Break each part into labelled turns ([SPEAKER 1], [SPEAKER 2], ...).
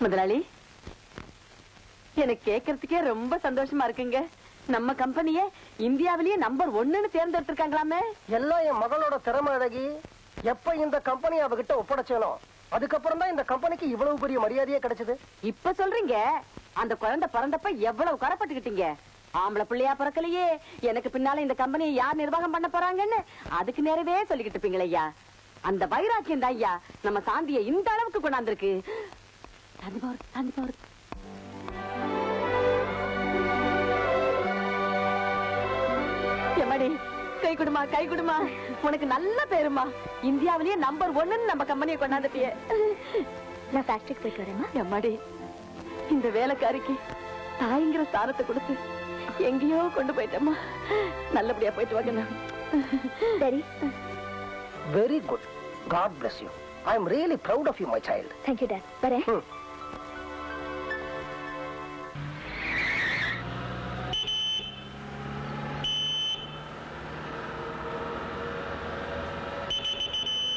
[SPEAKER 1] முதலாளி, எனக்கு கேட்கறதுக்கே ரொம்ப சந்தோஷமா இருக்குங்க. நம்ம கம்பெனிய இந்தியாவிலேயே நம்பர் 1ன்னு தேர்ந்தெடுத்திருக்காங்களாமே.
[SPEAKER 2] எல்லாம் என் மகளோட திறமை அழகி. எப்ப இந்த கம்பெனி அவகிட்ட ஒப்படைச்சேனோ அதுக்கப்புறம் தான் இந்த கம்பெனிக்கு இவ்வளவு பெரிய மரியாதையே கிடைச்சது.
[SPEAKER 1] இப்ப சொல்றீங்க, அந்த குழந்தை பிறந்தப்ப எவ்வளவு கரப்பட்டுக்கிட்டீங்க. ஆம்பளை பிள்ளையா பிறக்கலையே, எனக்கு பின்னால இந்த கம்பெனியை யார் நிர்வாகம் பண்ண போறாங்கன்னு அதுக்கு நேரவே சொல்லிக்கிட்டு இருப்பீங்களே ஐயா. அந்த வைராக்கியம் தான் ஐயா நம்ம சாந்தியை இந்த அளவுக்கு கொண்டாந்துருக்கு. எம்மாடி, கை குடுமா, கை குடுமா. உனக்கு நல்ல பேருமா. இந்தியாவிலேயே நம்பர் 1ன்னு நம்ம கம்பெனியை கொண்டாந்துட்டியே.
[SPEAKER 3] நான் ஃபேக்டரிக்கு போயிட்டு வரேம்மா.
[SPEAKER 1] எம்மாடி, இந்த வேலைக்காரிக்கு தாய்ங்கிற ஸ்தானத்தை கொடுத்து எங்கேயோ கொண்டு போயிட்டம்மா. நல்லபடியா போயிட்டு வாங்க.
[SPEAKER 3] சரி.
[SPEAKER 2] Very good. God bless you. I am really proud of you, my child.
[SPEAKER 3] Thank you, Dad. வரேன்.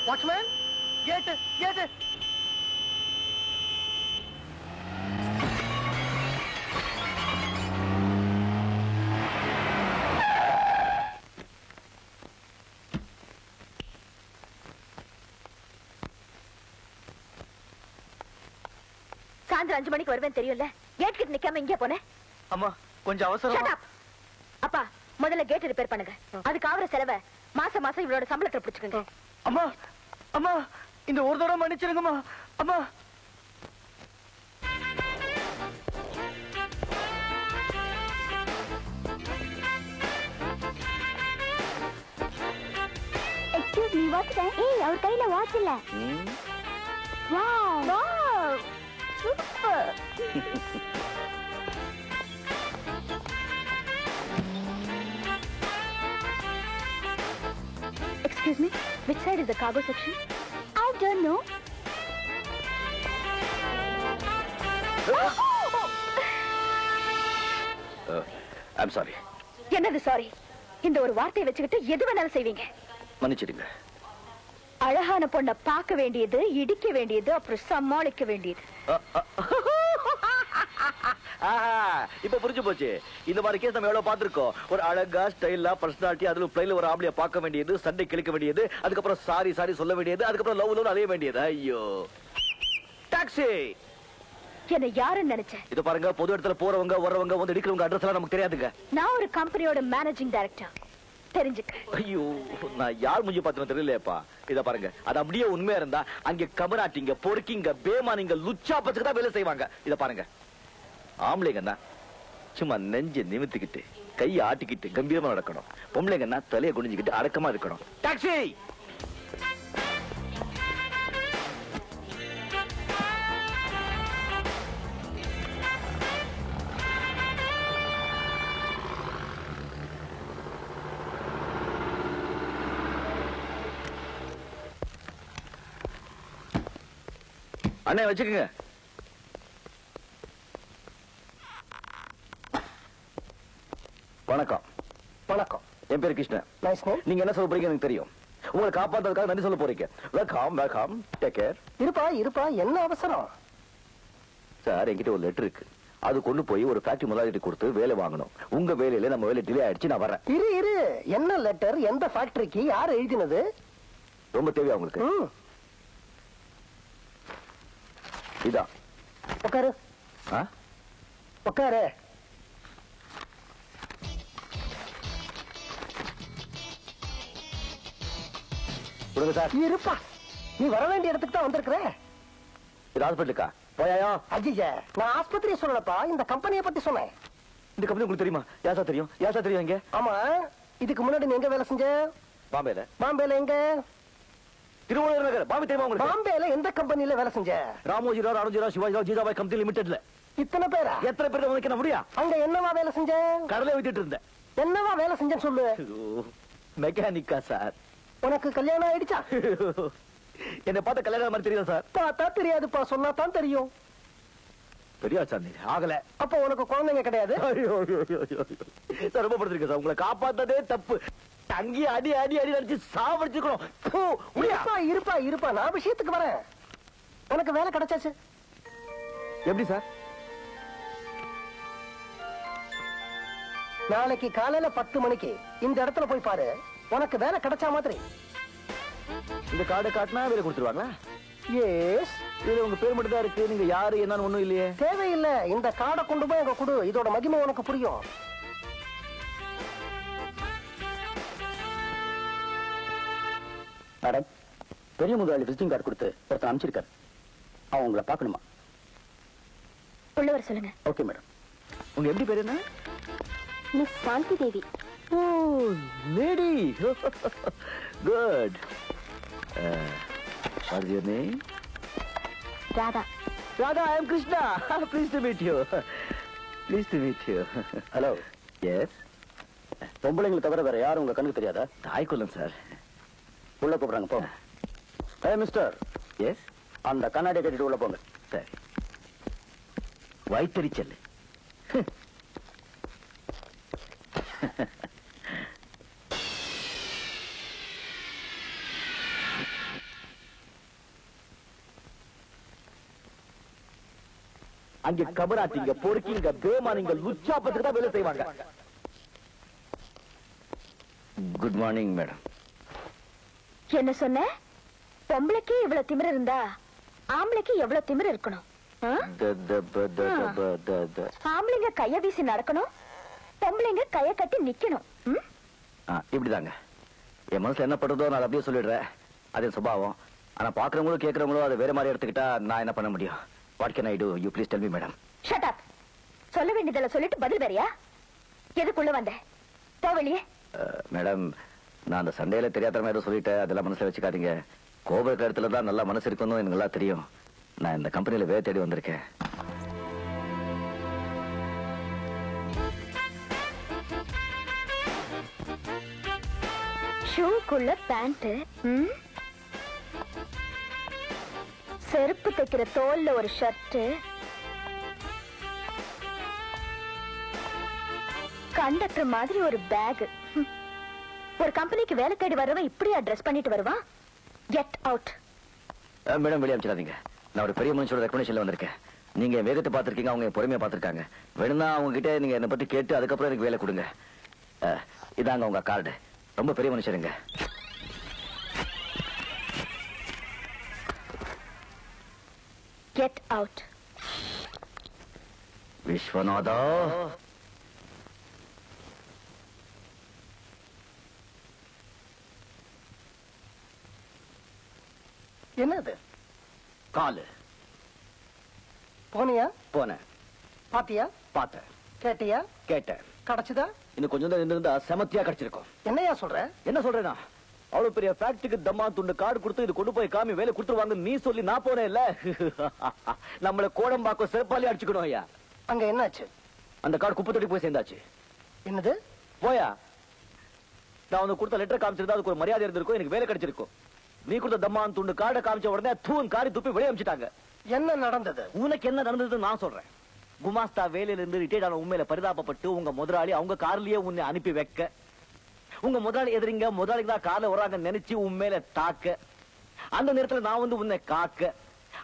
[SPEAKER 2] Watchman, get.
[SPEAKER 3] சாயந்தரம் 5 மணிக்கு வருவேன் தெரியும்ல. கேட் கிட்ட நிக்காம இங்கே போனேன்.
[SPEAKER 4] அம்மா கொஞ்சம் அவசரம்.
[SPEAKER 3] அப்பா, முதல்ல கேட் ரிப்பேர் பண்ணுங்க. அதுக்கு ஆவற செலவை மாசம் மாசம் இவளோட சம்பளத்துல பிடிச்சுக்கோங்க.
[SPEAKER 4] அம்மா அம்மா, இந்த ஒரு தடவை மன்னிச்சிருங்கம்மா. அம்மா,
[SPEAKER 3] எக்ஸ்கியூஸ் மீ, வாட்ச் டைம். ஏய், அவர் கையில வாட்ச் இல்ல. Wow wow, super. Excuse me, which side is the cargo section? I don't know.
[SPEAKER 4] I'm sorry.
[SPEAKER 3] என்னது சாரி? இந்த ஒரு வார்த்தையை வச்சுக்கிட்டு எது வேணாலும் செய்வீங்க.
[SPEAKER 4] மன்னிச்சிடுங்க.
[SPEAKER 3] அழகான பொண்ணை பார்க்க வேண்டியது, இடிக்க வேண்டியது, அப்புறம் சமாளிக்க வேண்டியது.
[SPEAKER 4] இப்ப புரிஞ்சு போச்சு. இந்த மாதிரி கேஸ் நம்ம எவ்வளவு பாத்துருக்கோம். ஒரு அழகா ஸ்டைலா பர்சனாலிட்டி, அதுல பிளைல ஒரு ஆம்பளைய பார்க்க வேண்டியது, சண்டை கிழிக்க வேண்டியது, அதுக்கப்புறம் சாரி சாரி சொல்ல வேண்டியது, அதுக்கப்புறம் லவ் அலைய வேண்டியது. ஐயோ, டாக்ஸி.
[SPEAKER 3] என்ன யாருன்னு நினைச்சேன்?
[SPEAKER 4] இது பாருங்க, பொது இடத்துல போறவங்க வர்றவங்க வந்து இடிக்கிறவங்க அட்ரஸ் எல்லாம் நமக்கு தெரியாதுங்க.
[SPEAKER 3] நான் ஒரு கம்பெனியோட மேனேஜிங் டைரக்டர், தெரிஞ்சுக்க.
[SPEAKER 4] ஐயோ, நான் யார் மூஞ்சி பார்த்தேன்னு தெரியலையப்பா. இத பாருங்க, அது அப்படியே உண்மையா இருந்தா அங்க கமராட்டிங்க, பொறுக்கிங்க, பேமானிங்க, லுச்சா பச்சுக்கு தான் வேலை செய்வாங்க. இத பாருங்க, ஆம்பளைங்கன்னா சும்மா நெஞ்ச நிமித்திக்கிட்டு கையை ஆட்டிக்கிட்டு கம்பீரமா நடக்கணும். பொம்பளைங்கன்னா தலையை குனிஞ்சுக்கிட்டு அடக்கமா இருக்கணும். டாக்ஸி. அண்ணே வச்சுக்கோங்க. வணக்கம்.
[SPEAKER 2] வணக்கம்.
[SPEAKER 4] என் பேரு கிருஷ்ணன்.
[SPEAKER 2] Nice name.
[SPEAKER 4] நீங்க என்ன சொல்ல போறீங்க எனக்கு தெரியும். உங்களை காப்பாத்துறதுக்காக நன்றி சொல்ல போறீங்க. Welcome welcome, take care.
[SPEAKER 2] இருப்பா, என்ன அவசரம்?
[SPEAKER 4] சார், என்கிட்ட ஒரு லெட்டர் இருக்கு. அது கொண்டு போய் ஒரு ஃபேக்டரி முதலாளிகிட்ட கொடுத்து வேலை வாங்கணும். உங்க வேலையில நம்ம வேலை டிலே ஆயிடுச்சு, நான் வரேன்.
[SPEAKER 2] இரு, என்ன லெட்டர்? எந்த ஃபேக்டரிக்கு? யார் எழுதினது?
[SPEAKER 4] ரொம்ப தேவையா உங்களுக்கு? இதான்.
[SPEAKER 2] உட்காரு. உட்காரு. இருப்பா, நீ வர வேண்டிய இடத்துக்கு தான் வந்திருக்கிற.
[SPEAKER 4] இது ஹாஸ்பிட்டலுக்கா? போயாயா?
[SPEAKER 2] அஜிஜ, நான் ஆஸ்பத்திரியை சொல்லலப்பா, இந்த கம்பெனியை பத்தி சொன்னேன்.
[SPEAKER 4] இந்த கம்பெனி உங்களுக்கு தெரியுமா? யாசா தெரியும்? யாசா தெரியும்? எங்க?
[SPEAKER 2] ஆமா, இதுக்கு முன்னாடி நீ எங்க வேலை செஞ்ச?
[SPEAKER 4] பாம்பேல.
[SPEAKER 2] பாம்பேல எங்க?
[SPEAKER 4] திருவள்ளூர் நகர். பாம்பே தெரியுமா உங்களுக்கு?
[SPEAKER 2] பாம்பேல எந்த கம்பெனில வேலை செஞ்ச?
[SPEAKER 4] ராமோஜிராவ், அருண்ஜிராவ், சிவாஜிராவ், ஜீதாபாய் கம்பெனி லிமிடெட்ல.
[SPEAKER 2] இத்தனை பேரா?
[SPEAKER 4] எத்தனை பேருக்கு உனக்கு முடியா?
[SPEAKER 2] அங்க என்னவா வேலை செஞ்ச?
[SPEAKER 4] கடலை வித்துட்டு இருந்தேன்.
[SPEAKER 2] என்னவா வேலை செஞ்சேன்னு சொல்லு.
[SPEAKER 4] மெக்கானிக்கா சார்.
[SPEAKER 2] உனக்கு கல்யாணம் ஆயிடுச்சா?
[SPEAKER 4] என்ன பார்த்த கல்யாணம் மாதிரி தெரியும் சார்?
[SPEAKER 2] பார்த்தா தெரியாதுப்பா, சொன்னா தான் தெரியும்.
[SPEAKER 4] தெரியா சார்? ஆகல.
[SPEAKER 2] அப்ப உனக்கு குழந்தைங்க கிடையாது?
[SPEAKER 4] சார், ரொம்ப படுத்திருக்கேன் சார். உங்களை காப்பாத்ததே தப்பு. அங்கேயே அடி அடி அடி அடிச்சு சாவடிச்சுக்கணும்.
[SPEAKER 2] இருப்பா, நான் விஷயத்துக்கு வரேன். உனக்கு வேலை கிடைச்சாச்சு.
[SPEAKER 4] எப்படி சார்?
[SPEAKER 2] நாளைக்கு காலையில 10 மணிக்கு இந்த இடத்துல போய் பாரு, உனக்கு வேலை கிடைச்சா மாதிரி.
[SPEAKER 4] இந்த கார்டை காட்டினா வேலை கொடுத்துருவாங்களா?
[SPEAKER 2] எஸ்.
[SPEAKER 4] இதுல உங்க பேர் மட்டும் தான் இருக்கு, நீங்க யாரு என்னன்னு ஒண்ணும் இல்லையே.
[SPEAKER 2] தேவையில்லை, இந்த கார்டை கொண்டு போய் அங்க கொடு, இதோட மகிமை உனக்கு புரியும்.
[SPEAKER 5] மேடம், பெரிய முதலாளி விசிட்டிங் கார்டு கொடுத்து ஒருத்தர் அனுப்பிச்சிருக்காரு. அவன் உங்களை பார்க்கணுமா?
[SPEAKER 3] உள்ளவர் சொல்லுங்க.
[SPEAKER 5] Okay madam.
[SPEAKER 4] உங்க எப்படி பேர் என்ன?
[SPEAKER 3] Miss Shanti Devi.
[SPEAKER 4] Oh lady, good. What is your name?
[SPEAKER 3] Radha.
[SPEAKER 4] Radha, I am Krishna. Pleased to meet you. Pleased to meet you.
[SPEAKER 5] Hello.
[SPEAKER 4] Yes.
[SPEAKER 5] பொம்பளைங்களை தவிர வேற யாரும் உங்க கண்ணுக்கு தெரியாதா?
[SPEAKER 4] தாய்க்குள்ளம் சார்.
[SPEAKER 5] உள்ள கூப்பிடுறாங்க, போங்க. ஏ மிஸ்டர்.
[SPEAKER 4] எஸ்.
[SPEAKER 5] அந்த கண்ணாடி கட்டிட்டு உள்ள போங்க.
[SPEAKER 4] சரி. வயிற்றறிச்சல். அங்க கபராட்டிங்க, பொறுக்கிங்க, பேமானிங்க, லுச்சாப்பத்துக்கு தான் வேலை செய்வாங்க. Good morning madam.
[SPEAKER 3] என்ன சொன்ன? பொம்பளைக்கு இவ்வளவு திமிரு இருந்தா ஆம்பளைக்கு எவ்வளவு திமிரு இருக்கணும்? ஆம்பளைங்க கைய வீசி நடக்கணும், பொம்பளைங்க கைய கட்டி நிக்கணும்.
[SPEAKER 4] இப்படிதாங்க என் மனசுல என்ன படுறதோ நான் அப்படியே சொல்லிடுறேன். அது சுபாவம். ஆனா பாக்குறவங்களும் கேட்கறவங்களும் அதை வேற மாதிரி எடுத்துக்கிட்டா நான் என்ன பண்ண முடியும்? What can I do? You please tell me, madam.
[SPEAKER 3] Shut up. சொல்ல வேண்டியதெல்லாம் சொல்லிட்டு பதில் வேறியா? எதுக்குள்ள வந்த? போ வெளியே.
[SPEAKER 4] மேடம், நான் அந்த சண்டையில தெரியாதமா ஏதோ சொல்லிட்டேன், அதெல்லாம் மனசுல வச்சுக்காதீங்க. கோபுர இடத்துல தான் நல்லா மனசு இருக்குன்னு எனக்கு நல்லா தெரியும். நான் இந்த கம்பெனில வேலை தேடி வந்திருக்கேன்.
[SPEAKER 3] ஷூக்குள்ள பேண்ட், செருப்பு தைக்கிற தோல்ல ஒரு ஷர்ட், கண்டக்டர் மாதிரி ஒரு பேக். ஒரு கம்பெனிக்கு வேலை தேடி வரவன் இப்படியா ட்ரெஸ் பண்ணிட்டு வருவான்? Get out.
[SPEAKER 4] மேடம், வெளியே அனுப்பிச்சிடாதீங்க. நான் ஒரு பெரிய மனுஷனோட ரெக்கமெண்டேஷன்ல வந்திருக்கேன். நீங்க என் வேகத்தை பார்த்திருக்கீங்க, அவங்க பொறுமையா பார்த்திருக்காங்க. வேணும்னா அவங்க கிட்ட நீங்க என்னை பத்தி கேட்டு அதுக்கப்புறம் எனக்கு வேலை கொடுங்க. இதாங்க உங்க கார்டு. ரொம்ப பெரிய மனுஷருங்க.
[SPEAKER 3] Get out.
[SPEAKER 4] விஸ்வநாதா.
[SPEAKER 2] என்னது?
[SPEAKER 4] காலு.
[SPEAKER 2] போனியா?
[SPEAKER 4] போனேன்.
[SPEAKER 2] பாத்தியா?
[SPEAKER 4] பார்த்தேன்.
[SPEAKER 2] கேட்டியா?
[SPEAKER 4] கேட்டேன்.
[SPEAKER 2] கிடைச்சுதா?
[SPEAKER 4] இன்னும் கொஞ்சம் தான் இருந்தா செமத்தியா கிடைச்சிருக்கும்.
[SPEAKER 2] என்னையா சொல்ற?
[SPEAKER 4] என்ன சொல்றேன்னா, அவ்வளவு பெரிய ஃபேக்டரிக்கு தம்மா துண்டு கார்டு கொடுத்து இது கொண்டு போய் காமி வேலை கொடுத்துருவாங்க நீ சொல்லி நான் போனேன் இல்ல. நம்மள கோடம்பாக்கம் செருப்பாலி அடிச்சுக்கணும் ஐயா.
[SPEAKER 2] அங்க என்னாச்சு?
[SPEAKER 4] அந்த கார்டு குப்பை தொட்டி போய் சேர்ந்தாச்சு.
[SPEAKER 2] என்னது?
[SPEAKER 4] போயா, நான் உனக்கு கொடுத்த லெட்டர் காமிச்சிருந்தா அதுக்கு ஒரு மரியாதை இருந்திருக்கும், எனக்கு வேலை கிடைச்சிருக்கும். நீ கொடுத்த தம்மான் துண்டு கார்டை காமிச்ச உடனே தூண் காரி துப்பி வெளியே அமிச்சிட்டாங்க.
[SPEAKER 2] என்ன நடந்தது?
[SPEAKER 4] உனக்கு என்ன நடந்ததுன்னு நான் சொல்றேன். குமாஸ்தா வேலையில இருந்து ரிட்டையர்ட் ஆன உண்மையில பரிதாபப்பட்டு உங்க முதலாளி அவங்க கார்லயே உன்னை அனுப்பி வைக்க, உங்க முதலாளி எதிரிங்க முதலாளிக்கு தான் கார்ல வராங்க நினைச்சு உண்மையில தாக்க, அந்த நேரத்துல நான் வந்து உன்னை காக்க,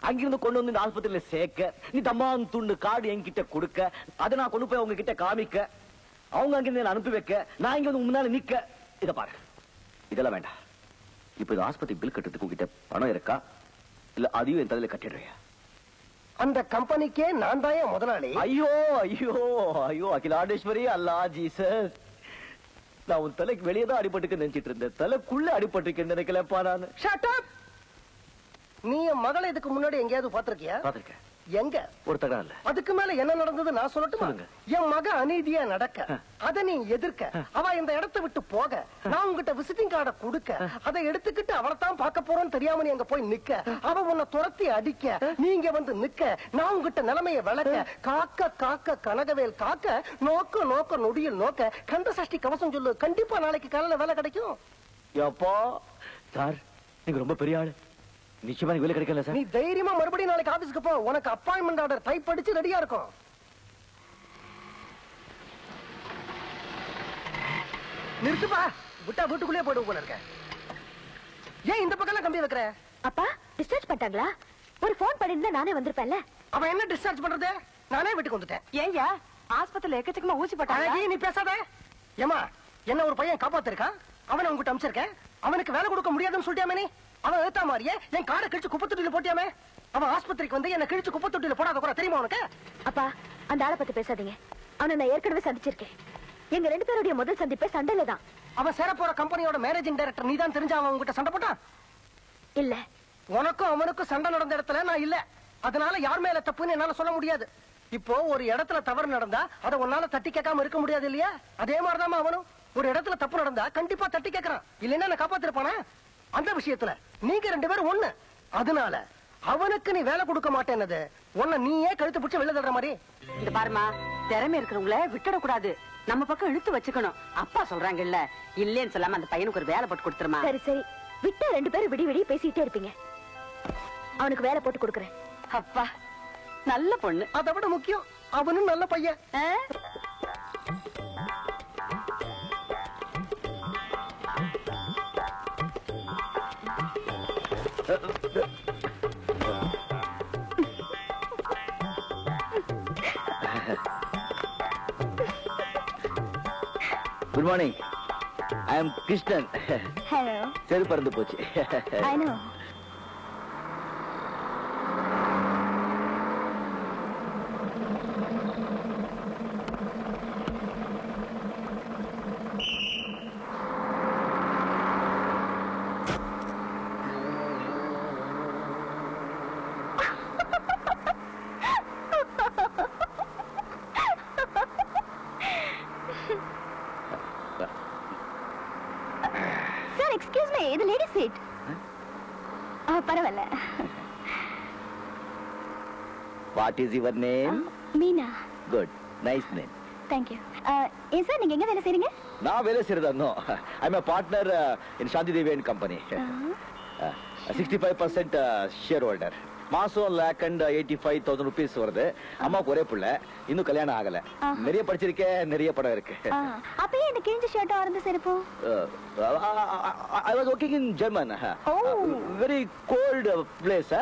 [SPEAKER 4] அங்கிருந்து கொண்டு வந்து இந்த ஆஸ்பத்திரியில சேர்க்க, நீ தம்மான் துண்டு கார்டு என்கிட்ட கொடுக்க, அதை நான் கொண்டு போய் அவங்க கிட்ட காமிக்க, அவங்க அங்கிருந்து அனுப்பி வைக்க, நான் இங்க வந்து முன்னால நிக்க. இத பாரு, இதெல்லாம் வேண்டாம். இப்ப இந்த ஆஸ்பத்திரி பில் கட்டுறதுக்கு உங்ககிட்ட பணம் இருக்கா, இல்ல அதையும் என் தலையில கட்டிடுறியா?
[SPEAKER 2] அந்த கம்பெனிக்கே நான் தான் முதலாளி.
[SPEAKER 4] ஐயோ ஐயோ ஐயோ, அகிலாண்டேஸ்வரி, அல்லா ஜீசஸ், நான் உன் தலைக்கு வெளியே தான் அடிபட்டுக்கு நினைச்சிட்டு இருந்தேன், தலைக்குள்ள அடிபட்டிருக்கேன் நினைக்கலப்பா நான்.
[SPEAKER 2] Shut up. நீ என் மகளை இதுக்கு முன்னாடி எங்கேயாவது பாத்திருக்கியா?
[SPEAKER 4] பாத்திருக்கேன்.
[SPEAKER 2] எங்க?
[SPEAKER 4] ஒரு தகராறுல.
[SPEAKER 2] அதுக்கு மேல என்ன நடந்தது நான் சொல்லட்டுமா? என் மக அநீதியா நடக்க, அத நீ எதிர்க்க, அவ இந்த இடத்தை விட்டு போக, நான் உங்ககிட்ட விசிட்டிங் கார்டை கொடுக்க, அதை எடுத்துக்கிட்டு அவளைத்தான் பார்க்க போறோன்னு தெரியாம நீ அங்க போய் நிக்க, அவ உன்னை துரத்தி அடிக்க, நீங்க வந்து நிக்க, நான் உங்ககிட்ட நிலைமையை விளக்க, காக்க காக்க கனகவேல் காக்க, நோக்க நோக்க நொடியில் நோக்க, கந்த சஷ்டி கவசம் சொல்லு, கண்டிப்பா நாளைக்கு காலையில வேலை கிடைக்கும்.
[SPEAKER 4] எப்பா சார், நீங்க ரொம்ப பெரிய ஆளு, நிச்சயமா வேலை கிடைக்கல சார்.
[SPEAKER 2] நீ தைரியமா மறுபடியும் நாளைக்கு ஆபீஸ்க்கு போ, உனக்கு அப்பாயின்மெண்ட் ஆர்டர் டைப் அடிச்சு ரெடியா இருக்கும். நிறுத்துப்பா, விட்டா வீட்டுக்குள்ளே போயிடு போல இருக்க. ஏன் இந்த பக்கம் கம்பி வைக்கிற?
[SPEAKER 3] அப்பா டிஸ்சார்ஜ் பண்ணிட்டாங்களா? ஒரு போன் பண்ணிருந்தா நானே வந்திருப்பேன்ல.
[SPEAKER 2] அவன் என்ன டிஸ்சார்ஜ் பண்றது? நானே வீட்டுக்கு வந்துட்டேன்.
[SPEAKER 1] ஏய்யா ஆஸ்பத்திரியில எக்கச்சக்கமா ஊசி போட்டாங்க.
[SPEAKER 2] அழகி நீ பேசாத. ஏமா என்ன ஒரு பையன் காப்பாத்திருக்கான், அவனை உங்ககிட்ட அனுப்பிச்சிருக்கேன். அவனுக்கு வேலை கொடுக்க முடியாதுன்னு சொல்லிட்டாமே நீ. அவன் ஏத்தா மாதிரியே என் காரை கிழிச்சு குப்பை தொட்டியில போட்டியாமே. அவன் ஆஸ்பத்திரிக்கு வந்து என்ன கிழிச்சு குப்பை தொட்டியில போடாத கூட தெரியுமா உனக்கு?
[SPEAKER 3] அப்பா அந்த ஆளை பத்தி பேசாதீங்க. அவனை நான் ஏற்கனவே சந்திச்சிருக்கேன். எங்க 2 பேருடைய முதல் சந்திப்பே சண்டையில தான்.
[SPEAKER 2] அவன் சேர போற கம்பெனியோட மேனேஜிங் டைரக்டர் நீதான் தெரிஞ்சா அவன் உங்ககிட்ட சண்டை போட்டான்?
[SPEAKER 3] இல்ல,
[SPEAKER 2] உனக்கும் அவனுக்கும் சண்டை நடந்த இடத்துல நான் இல்ல. அதனால யார் மேல தப்புன்னு என்னால சொல்ல முடியாது. இப்போ ஒரு இடத்துல தவறு நடந்தா அதை உன்னால தட்டி கேட்காம இருக்க முடியாது இல்லையா? அதே மாதிரிதான் அவனும் ஒரு இடத்துல தப்பு நடந்தா கண்டிப்பா தட்டி கேட்கறான். இல்லைன்னா நான் காப்பாத்திருப்பானா? அந்த விஷயத்துல நீங்க 2 பேரும் ஒண்ணு. அதனால அவனுக்கு நீ வேலை கொடுக்க மாட்டேன்னது உன்னை நீயே கழுத்து பிடிச்சு வெளில தள்ளுற மாதிரி.
[SPEAKER 1] இந்த பாருமா, திறமை இருக்கிறவங்கள விட்டுடக்கூடாது, நம்ம பக்கம் இழுத்து வச்சுக்கணும். அப்பா சொல்றாங்க இல்ல, இல்லன்னு சொல்லாம அந்த பையனுக்கு ஒரு வேலை போட்டு கொடுத்துருமா.
[SPEAKER 3] சரி சரி, விட்டா 2 பேரும் விடி விடி பேசிட்டே இருப்பீங்க. அவனுக்கு வேலை போட்டு கொடுக்கறேன்.
[SPEAKER 1] அப்பா நல்ல பொண்ணு.
[SPEAKER 2] அதை விட முக்கியம் அவனும் நல்ல பையன்.
[SPEAKER 4] Good morning. I am Krishnan.
[SPEAKER 3] Hello.
[SPEAKER 4] சரி பறந்து போச்சு.
[SPEAKER 3] I know. Sir excuse me, இது லேடி சீட். பரவாயில்ல.
[SPEAKER 4] What is your name?
[SPEAKER 3] Meena.
[SPEAKER 4] Good, nice name.
[SPEAKER 3] Thank you. ஏன் சார் நீங்க எங்க வேலை செய்றீங்க?
[SPEAKER 4] நான் வேலை செய்யறதா? I am a partner in Shanti Devi and company. 65% share holder. மாசம் 1,85,000 rupees வருது. அம்மாவுக்கு ஒரே பிள்ளை, இன்னும் கல்யாணம் ஆகல. நிறைய படிச்சிருக்கேன், நிறைய படம் இருக்கு.
[SPEAKER 3] அப்ப ஏன் இந்த கிழிஞ்ச ஷர்ட் ஆரம்ப செருப்பு?
[SPEAKER 4] I was working in German. Very cold place.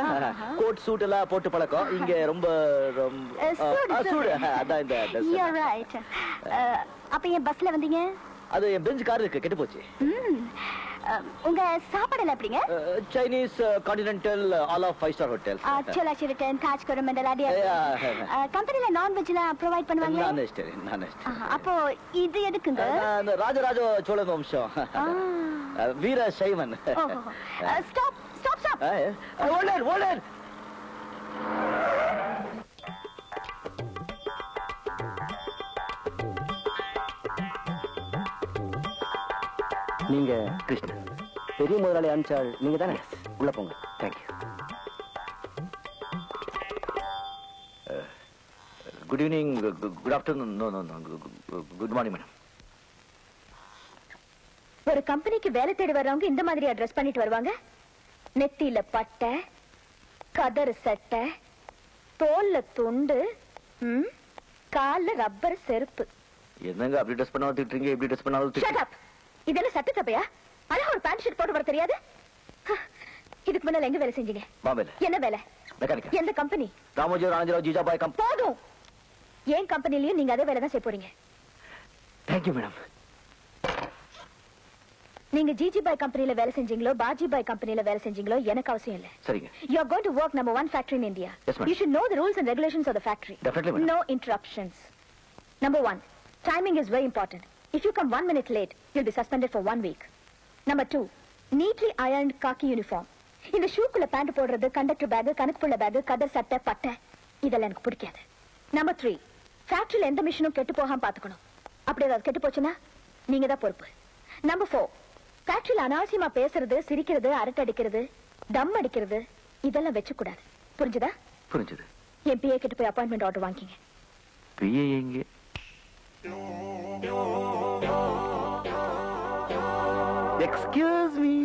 [SPEAKER 4] Coat suit எல்லாம் போட்டு பழக்கம். இங்க ரொம்ப சூடு. அதான் இந்த
[SPEAKER 3] You're right. அப்ப ஏன் பஸ்ல வந்தீங்க?
[SPEAKER 4] அது என் பெஞ்ச் கார் இருக்கு, கெட்டு போச்சு.
[SPEAKER 3] உங்க சாப்பாடு எல்லாம் எப்படிங்க?
[SPEAKER 4] Chinese, continental, all of 5-star hotels.
[SPEAKER 3] Chola Sheraton, Taj Coromandel அடியா. கம்பெனில நான்-வெஜ்லாம் ப்ரொவைட் பண்ணுவாங்க.
[SPEAKER 4] நான்
[SPEAKER 3] அப்போ இது எதுக்குங்க?
[SPEAKER 4] ராஜராஜ சோழன் வம்சம். வீர சைவன்.
[SPEAKER 3] Stop stop stop.
[SPEAKER 4] ஓனர்.
[SPEAKER 5] நீங்க கிருஷ்ணன், பெரிய முதலாளி அனுப்பிச்சாள் நீங்க தானே? உள்ள போங்க. Thank you.
[SPEAKER 4] Good evening, good afternoon. Good morning madam.
[SPEAKER 3] ஒரு கம்பெனிக்கு வேலை தேடி வர்றவங்க இந்த மாதிரி அட்ரஸ் பண்ணிட்டு வருவாங்க. நெத்தியில பட்டை, கதறு சட்டை, தோல்ல துண்டு, கால்ல ரப்பர் செருப்பு.
[SPEAKER 4] என்னங்க அப்படி ட்ரெஸ் பண்ணாலும் திட்டுறீங்க, இப்படி ட்ரெஸ் பண்ணாலும்
[SPEAKER 3] Shut up. இதெல்லாம் சட்ட சபையா? அழகா ஒரு பேண்ட் ஷர்ட் போட்டு வர தெரியாது? இதுக்கு முன்னால எங்க வேலை செஞ்சீங்க?
[SPEAKER 4] பாம்பேல.
[SPEAKER 3] என்ன வேலை?
[SPEAKER 4] மெக்கானிக்.
[SPEAKER 3] எந்த கம்பெனி?
[SPEAKER 4] ராமோஜி ராஜராவ் ஜிஜாபாய் கம்பெனி.
[SPEAKER 3] போதும். ஏன் கம்பெனிலயும் நீங்க அதே வேலை தான் செய்ய போறீங்க.
[SPEAKER 4] Thank you madam.
[SPEAKER 3] நீங்க ஜிஜிபாய் கம்பெனில வேலை செஞ்சீங்களோ பாஜிபாய் கம்பெனில வேலை செஞ்சீங்களோ எனக்கு அவசியம் இல்ல.
[SPEAKER 4] சரிங்க.
[SPEAKER 3] You are going to work number 1 factory in India.
[SPEAKER 4] Yes, ma'am.
[SPEAKER 3] You should know the rules and regulations of the factory.
[SPEAKER 4] Definitely, madam.
[SPEAKER 3] No interruptions. Number 1, timing is very important. If you come 1 minute late, you'll be suspended for 1 week. Number 2, neatly ironed khaki uniform. இந்த ஷூக்குள்ள pant போடுறது, conductor back, கணக்குப்புள்ள back, கதர் சட்டை, பட்டை இதெல்லாம் எனக்கு பிடிக்காது. Number 3, ஃபேக்டரியில எந்த மிஷினும் கெட்டு போகாம பாத்துக்கணும். அப்படி ஏதாவது கெட்டு போச்சுன்னா நீங்க தான் பொறுப்பு. நம்பர் 4, ஃபேக்டரியில அனாவசியமா பேசுறது, சிரிக்கிறது, அரட்டை அடிக்கிறது, தம் அடிக்கிறது இதெல்லாம் வெச்சு கூடாது. புரிஞ்சுதா?
[SPEAKER 4] புரிஞ்சது.
[SPEAKER 3] என் பிஏ கிட்ட போய் அப்பாயின்மெண்ட் ஆர்டர் வாங்கிங்க.
[SPEAKER 4] பிஏ எங்க? Excuse me.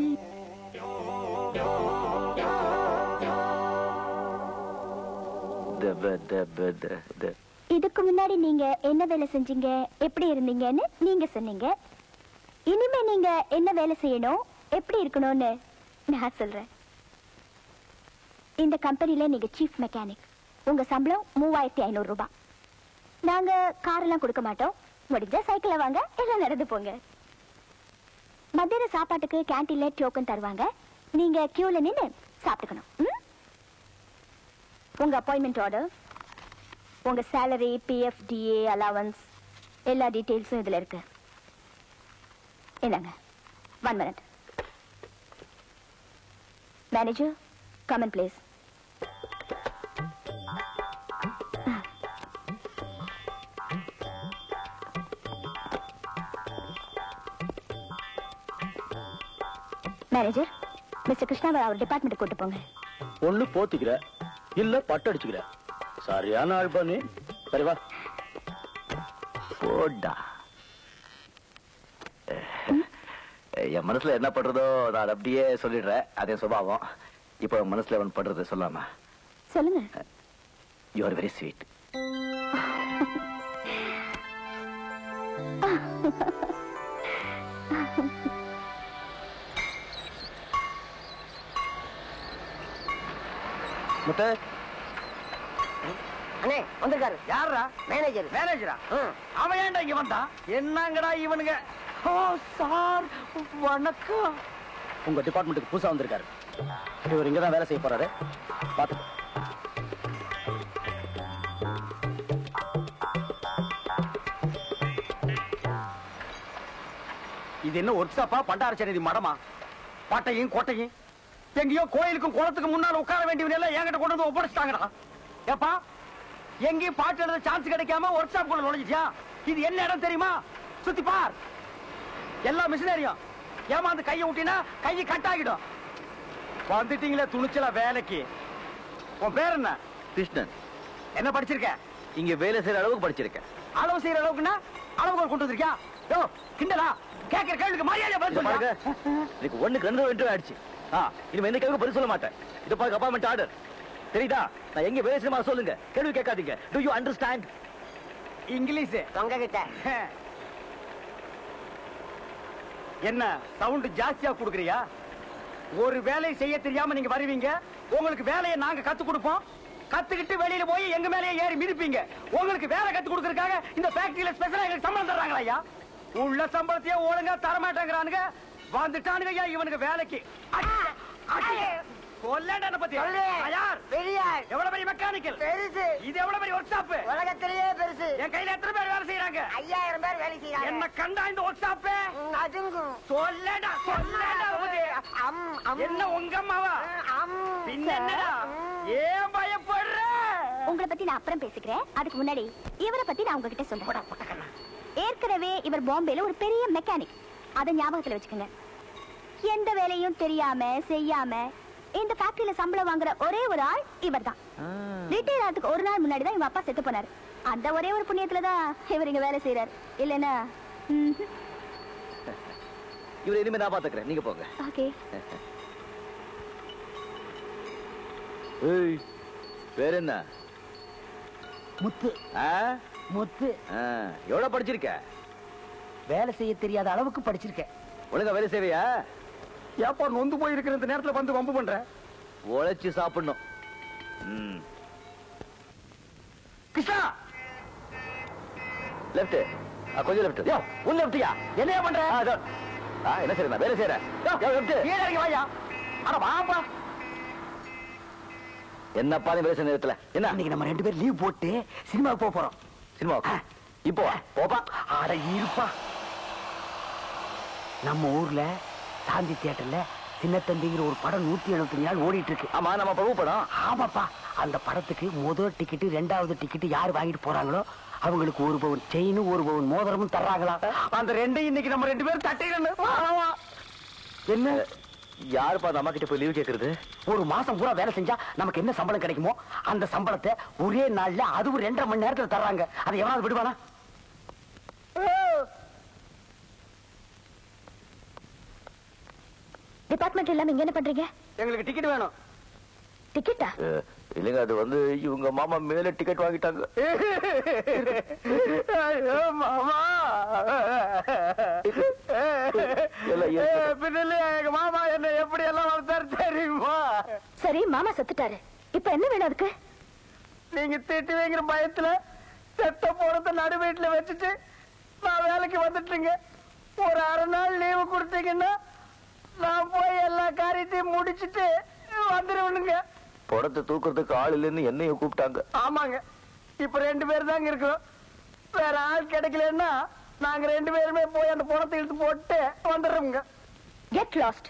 [SPEAKER 3] இதுக்கு முன்னாடி நீங்க என்ன வேலை செஞ்சீங்க, எப்படி இருந்தீங்கன்னு நீங்க சொன்னீங்க. இனிமே நீங்க என்ன வேலை செய்யணும், எப்படி இருக்கணும்னு நான் சொல்றேன். இந்த கம்பெனில நீங்க சீஃப் மெக்கானிக். உங்க சம்பளம் 3500 ரூபாய். நாங்க கார் எல்லாம் கொடுக்க மாட்டோம். முடிஞ்சா சைக்கிள வாங்க, எல்லாம் நடந்து போங்க. மத்தியான சாப்பாட்டுக்கு கேண்டீன்ல டோக்கன் தருவாங்க. நீங்க கியூல நின்னு சாப்பிட்டுக்கணும். உங்க அப்பாயின்மெண்ட் ஆர்டர், உங்க சேலரி, PF, DA, அலவன்ஸ் எல்லா டீடைல்ஸும் இதுல இருக்கு. என்னங்க 1 minute. Manager, come in please. Manager, mister கிருஷ்ணாவை அவர் டிபார்ட்மெண்ட் கூட்டு போங்க.
[SPEAKER 5] ஒண்ணு போத்திக்கிற, இல்ல பட்டு அடிச்சுக்கிற. சரியான ஆள் பண்ணி. சரி வா.
[SPEAKER 4] போடா. என் மனசுல என்ன பண்றதோ நான் அப்படியே சொல்லிடுறேன். அதே சுபாவம். இப்போ மனசுல அவன் பண்றது சொல்லாம.
[SPEAKER 3] சொல்லுங்க.
[SPEAKER 4] You are very sweet.
[SPEAKER 5] முட்டை
[SPEAKER 2] அண்ணே வந்திருக்காரு.
[SPEAKER 6] யாரா?
[SPEAKER 2] மேனேஜர்.
[SPEAKER 6] மேனேஜரா? அவன் ஏன்டா இங்க வந்தான்? என்னங்கடா இவனுங்க? ஓ சார், வணக்கம்.
[SPEAKER 5] உங்க டிபார்ட்மெண்ட்டுக்கு புதுசா வந்திருக்காரு. இவர் இங்கதான் வேலை செய்ய போறாரு. பாத்துக்கோ.
[SPEAKER 6] இது என்ன ஒர்க் ஷாப்பா, பண்டாரச்சேரி மடமா? பாட்டையும் கோட்டையும் எங்கேயோ கோயிலுக்கும் குளத்துக்கு முன்னால உட்கார வேண்டியவன் எல்லாம் என்கிட்ட கொண்டு வந்து ஒப்படைச்சிட்டாங்கடா. ஏப்பா, எங்கேயும் பாட்டு எழுத சான்ஸ் கிடைக்காம ஒர்க் ஷாப் குள்ள நுழைஞ்சிட்டியா? இது என்ன இடம் தெரியுமா? சுத்தி பார். எல்லா மிஷினரியும் ஏமாந்து கையை விட்டினா கையை கட் ஆகிடும். வந்துட்டீங்களே துணிச்சலா வேலைக்கு. உன் பேர் என்ன?
[SPEAKER 4] கிருஷ்ணன்.
[SPEAKER 6] என்ன படிச்சிருக்க?
[SPEAKER 4] இங்க வேலை செய்யற அளவுக்கு படிச்சிருக்கேன்.
[SPEAKER 6] அளவு செய்யற அளவுக்குன்னா அளவுக்கு கொண்டு வந்திருக்கியா? யோ கிண்டலா? கேட்கிற கேள்விக்கு மரியாதை பதில் சொல்லுங்க.
[SPEAKER 4] எனக்கு 1க்கு 2 வென்று ஆயிடுச்சு. இனிமே எந்த கேள்வி பதில் சொல்ல மாட்டேன். இது பாருங்க அப்பாயின்மெண்ட் ஆர்டர். தெரியுதா? நான் எங்க வேலை செய்யமா சொல்லுங்க. கேள்வி கேட்காதீங்க. To you understand?
[SPEAKER 6] இங்கிலீஷ்
[SPEAKER 2] தொங்க கிட்ட
[SPEAKER 6] என்ன சவுண்ட் ஜாஸ்தியா குடுக்குறியா? ஒரு வேலையை செய்ய தெரியாம நீங்க வருவீங்க. உங்களுக்கு வேலையை நாங்க கத்து கொடுப்போம். கத்துக்கிட்டு வெளியில போய் எங்க மேலேயே ஏறி மிதிப்பீங்க. உங்களுக்கு வேலை கத்து கொடுக்கறதுக்காக இந்த ஃபேக்டரியில ஸ்பெஷலா எங்களுக்கு சம்பளம் தர்றாங்களா ஐயா? உள்ள சம்பளத்தையே ஒழுங்கா தரமாட்டேங்கிறானுங்க. வந்துட்டானுங்க இவனுக்கு வேலைக்கு. கொல்லண்டன பத்தி யார்?
[SPEAKER 2] பெரியார்.
[SPEAKER 6] எவ்வளவு பெரிய மெக்கானிக்கல்?
[SPEAKER 2] பெருசு.
[SPEAKER 6] இது எவ்வளவு பெரிய ஒர்க் ஷாப்?
[SPEAKER 2] உலகத்திலேயே பெருசு.
[SPEAKER 6] என் கையில எத்தனை பேர் வேலை செய்யறாங்க?
[SPEAKER 2] 5000 பேர் வேலை செய்யறாங்க.
[SPEAKER 6] என்ன கண்டா இந்த ஒர்க் ஷாப்?
[SPEAKER 2] அதுங்கும்.
[SPEAKER 6] சொல்லடா சொல்லடா. என்ன உங்க அம்மாவா? பின்ன என்னடா? ஏன் பயப்படுற?
[SPEAKER 3] உங்களை பத்தி நான் அப்புறம் பேசிக்கிறேன். அதுக்கு முன்னாடி இவரை பத்தி நான் உங்ககிட்ட சொல்றேன். ஏற்கனவே இவர் பாம்பேல ஒரு பெரிய மெக்கானிக். அதை ஞாபகத்துல வச்சுக்கோங்க. எந்த வேலையும் தெரியாம செய்யாம இந்த ஃபேக்டரியில சம்பளம் வாங்குற ஒரே ஒரு ஆள் இவர் தான். ரிட்டையர் ஆகிறதுக்கு ஒரு நாள் முன்னாடி தான் இவங்க அப்பா செத்து போனாரு. அந்த ஒரே ஒரு புண்ணியத்துலதான் இவர் இங்க வேலை செய்யறாரு. இல்லன்னா
[SPEAKER 4] இவரை இனிமே நான் பாத்துக்கிறேன். நீங்க போங்க.
[SPEAKER 3] ஓகே.
[SPEAKER 4] ஏய், பேர் என்ன?
[SPEAKER 2] முத்து. முத்து.
[SPEAKER 4] எவ்வளவு படிச்சிருக்க?
[SPEAKER 2] வேலை செய்ய தெரியாத அளவுக்கு படிச்சிருக்கேன்.
[SPEAKER 4] ஒழுங்கா வேலை செய்வியா?
[SPEAKER 6] ஏப்பா நொந்து போயிருக்கிற இந்த நேரத்துல வந்து வம்பு பண்ற?
[SPEAKER 4] உழைச்சு சாப்பிடணும்.
[SPEAKER 6] கிருஷ்ணா,
[SPEAKER 4] லெஃப்ட். கொஞ்சம் லெஃப்ட். யோ, உன் லெஃப்ட்யா?
[SPEAKER 6] என்னையா பண்ற?
[SPEAKER 4] என்ன செய்யற? வேலை செய்யறேன். லெஃப்ட்.
[SPEAKER 6] கீழே இறங்கி வாயா. அட வாப்பா.
[SPEAKER 4] என்னப்பா நீ வேலை செய்ய நேரத்துல? என்ன
[SPEAKER 2] இன்னைக்கு நம்ம 2 பேரும் லீவ் போட்டு சினிமாவுக்கு போக போறோம்.
[SPEAKER 4] சினிமாவுக்கு? இப்போ வா. போப்பா.
[SPEAKER 2] அட இருப்பா. நம்ம ஊர்ல சாந்தி தியேட்டர்ல சின்னத்தம்பிங்கிற ஒரு படம் 175 நாள் ஓடிட்டு இருக்கு.
[SPEAKER 4] ஆமா, நம்ம பிரபு படம்.
[SPEAKER 2] ஆமாப்பா. அந்த படத்துக்கு முதல் டிக்கெட் 2வது டிக்கெட் யார் வாங்கிட்டு போறாங்களோ அவங்களுக்கு 1 பவுன் செயின் 1 பவுன் மோதிரமும் தர்றாங்களா?
[SPEAKER 6] அந்த ரெண்டையும் இன்னைக்கு நம்ம 2 பேரும் தட்டிடணும்.
[SPEAKER 2] என்ன
[SPEAKER 4] யாருப்பா அந்த அம்மா கிட்ட போய் லீவ் கேக்குறது?
[SPEAKER 2] ஒரு மாசம் பூரா வேலை செஞ்சா நமக்கு என்ன சம்பளம் கிடைக்குமோ அந்த சம்பளத்தை ஒரே நாள்ல அதுவும் 2.5 மணி நேரத்துல தர்றாங்க. அதை எவனாவது விடுவானா?
[SPEAKER 3] டிபார்ட்மெண்ட் இல்லாம இங்க என்ன பண்றீங்க?
[SPEAKER 6] எங்களுக்கு டிக்கெட் வேணும்.
[SPEAKER 3] டிக்கெட்டா?
[SPEAKER 4] இல்லைங்க, அது வந்து இவங்க மாமா மேல டிக்கெட் வாங்கிட்டாங்க.
[SPEAKER 6] மாமா பின்னல எங்க மாமா என்ன எப்படி எல்லாம் வளர்த்தாரு தெரியுமா?
[SPEAKER 3] சரி, மாமா செத்துட்டாரு. இப்ப என்ன வேணும் அதுக்கு?
[SPEAKER 6] நீங்க திட்டுவீங்கிற பயத்துல செத்த போறத நடு வீட்டுல வச்சுட்டு நான் வேலைக்கு வந்துட்டுங்க. ஒரு அரை நாள் லீவு கொடுத்தீங்கன்னா நான் போய் எல்லா காரியத்தையும் முடிச்சிட்டு வந்துருவனுங்க.
[SPEAKER 4] படத்தை தூக்குறதுக்கு ஆள் இல்லைன்னு என்னையும் கூப்பிட்டாங்க.
[SPEAKER 6] ஆமாங்க, இப்ப 2 பேர் தாங்க இருக்கிறோம். வேற ஆள் கிடைக்கலன்னா நாங்க 2 பேருமே போய் அந்த பணத்தை இழுத்து போட்டு வந்துடுறோம்ங்க.
[SPEAKER 3] Get lost.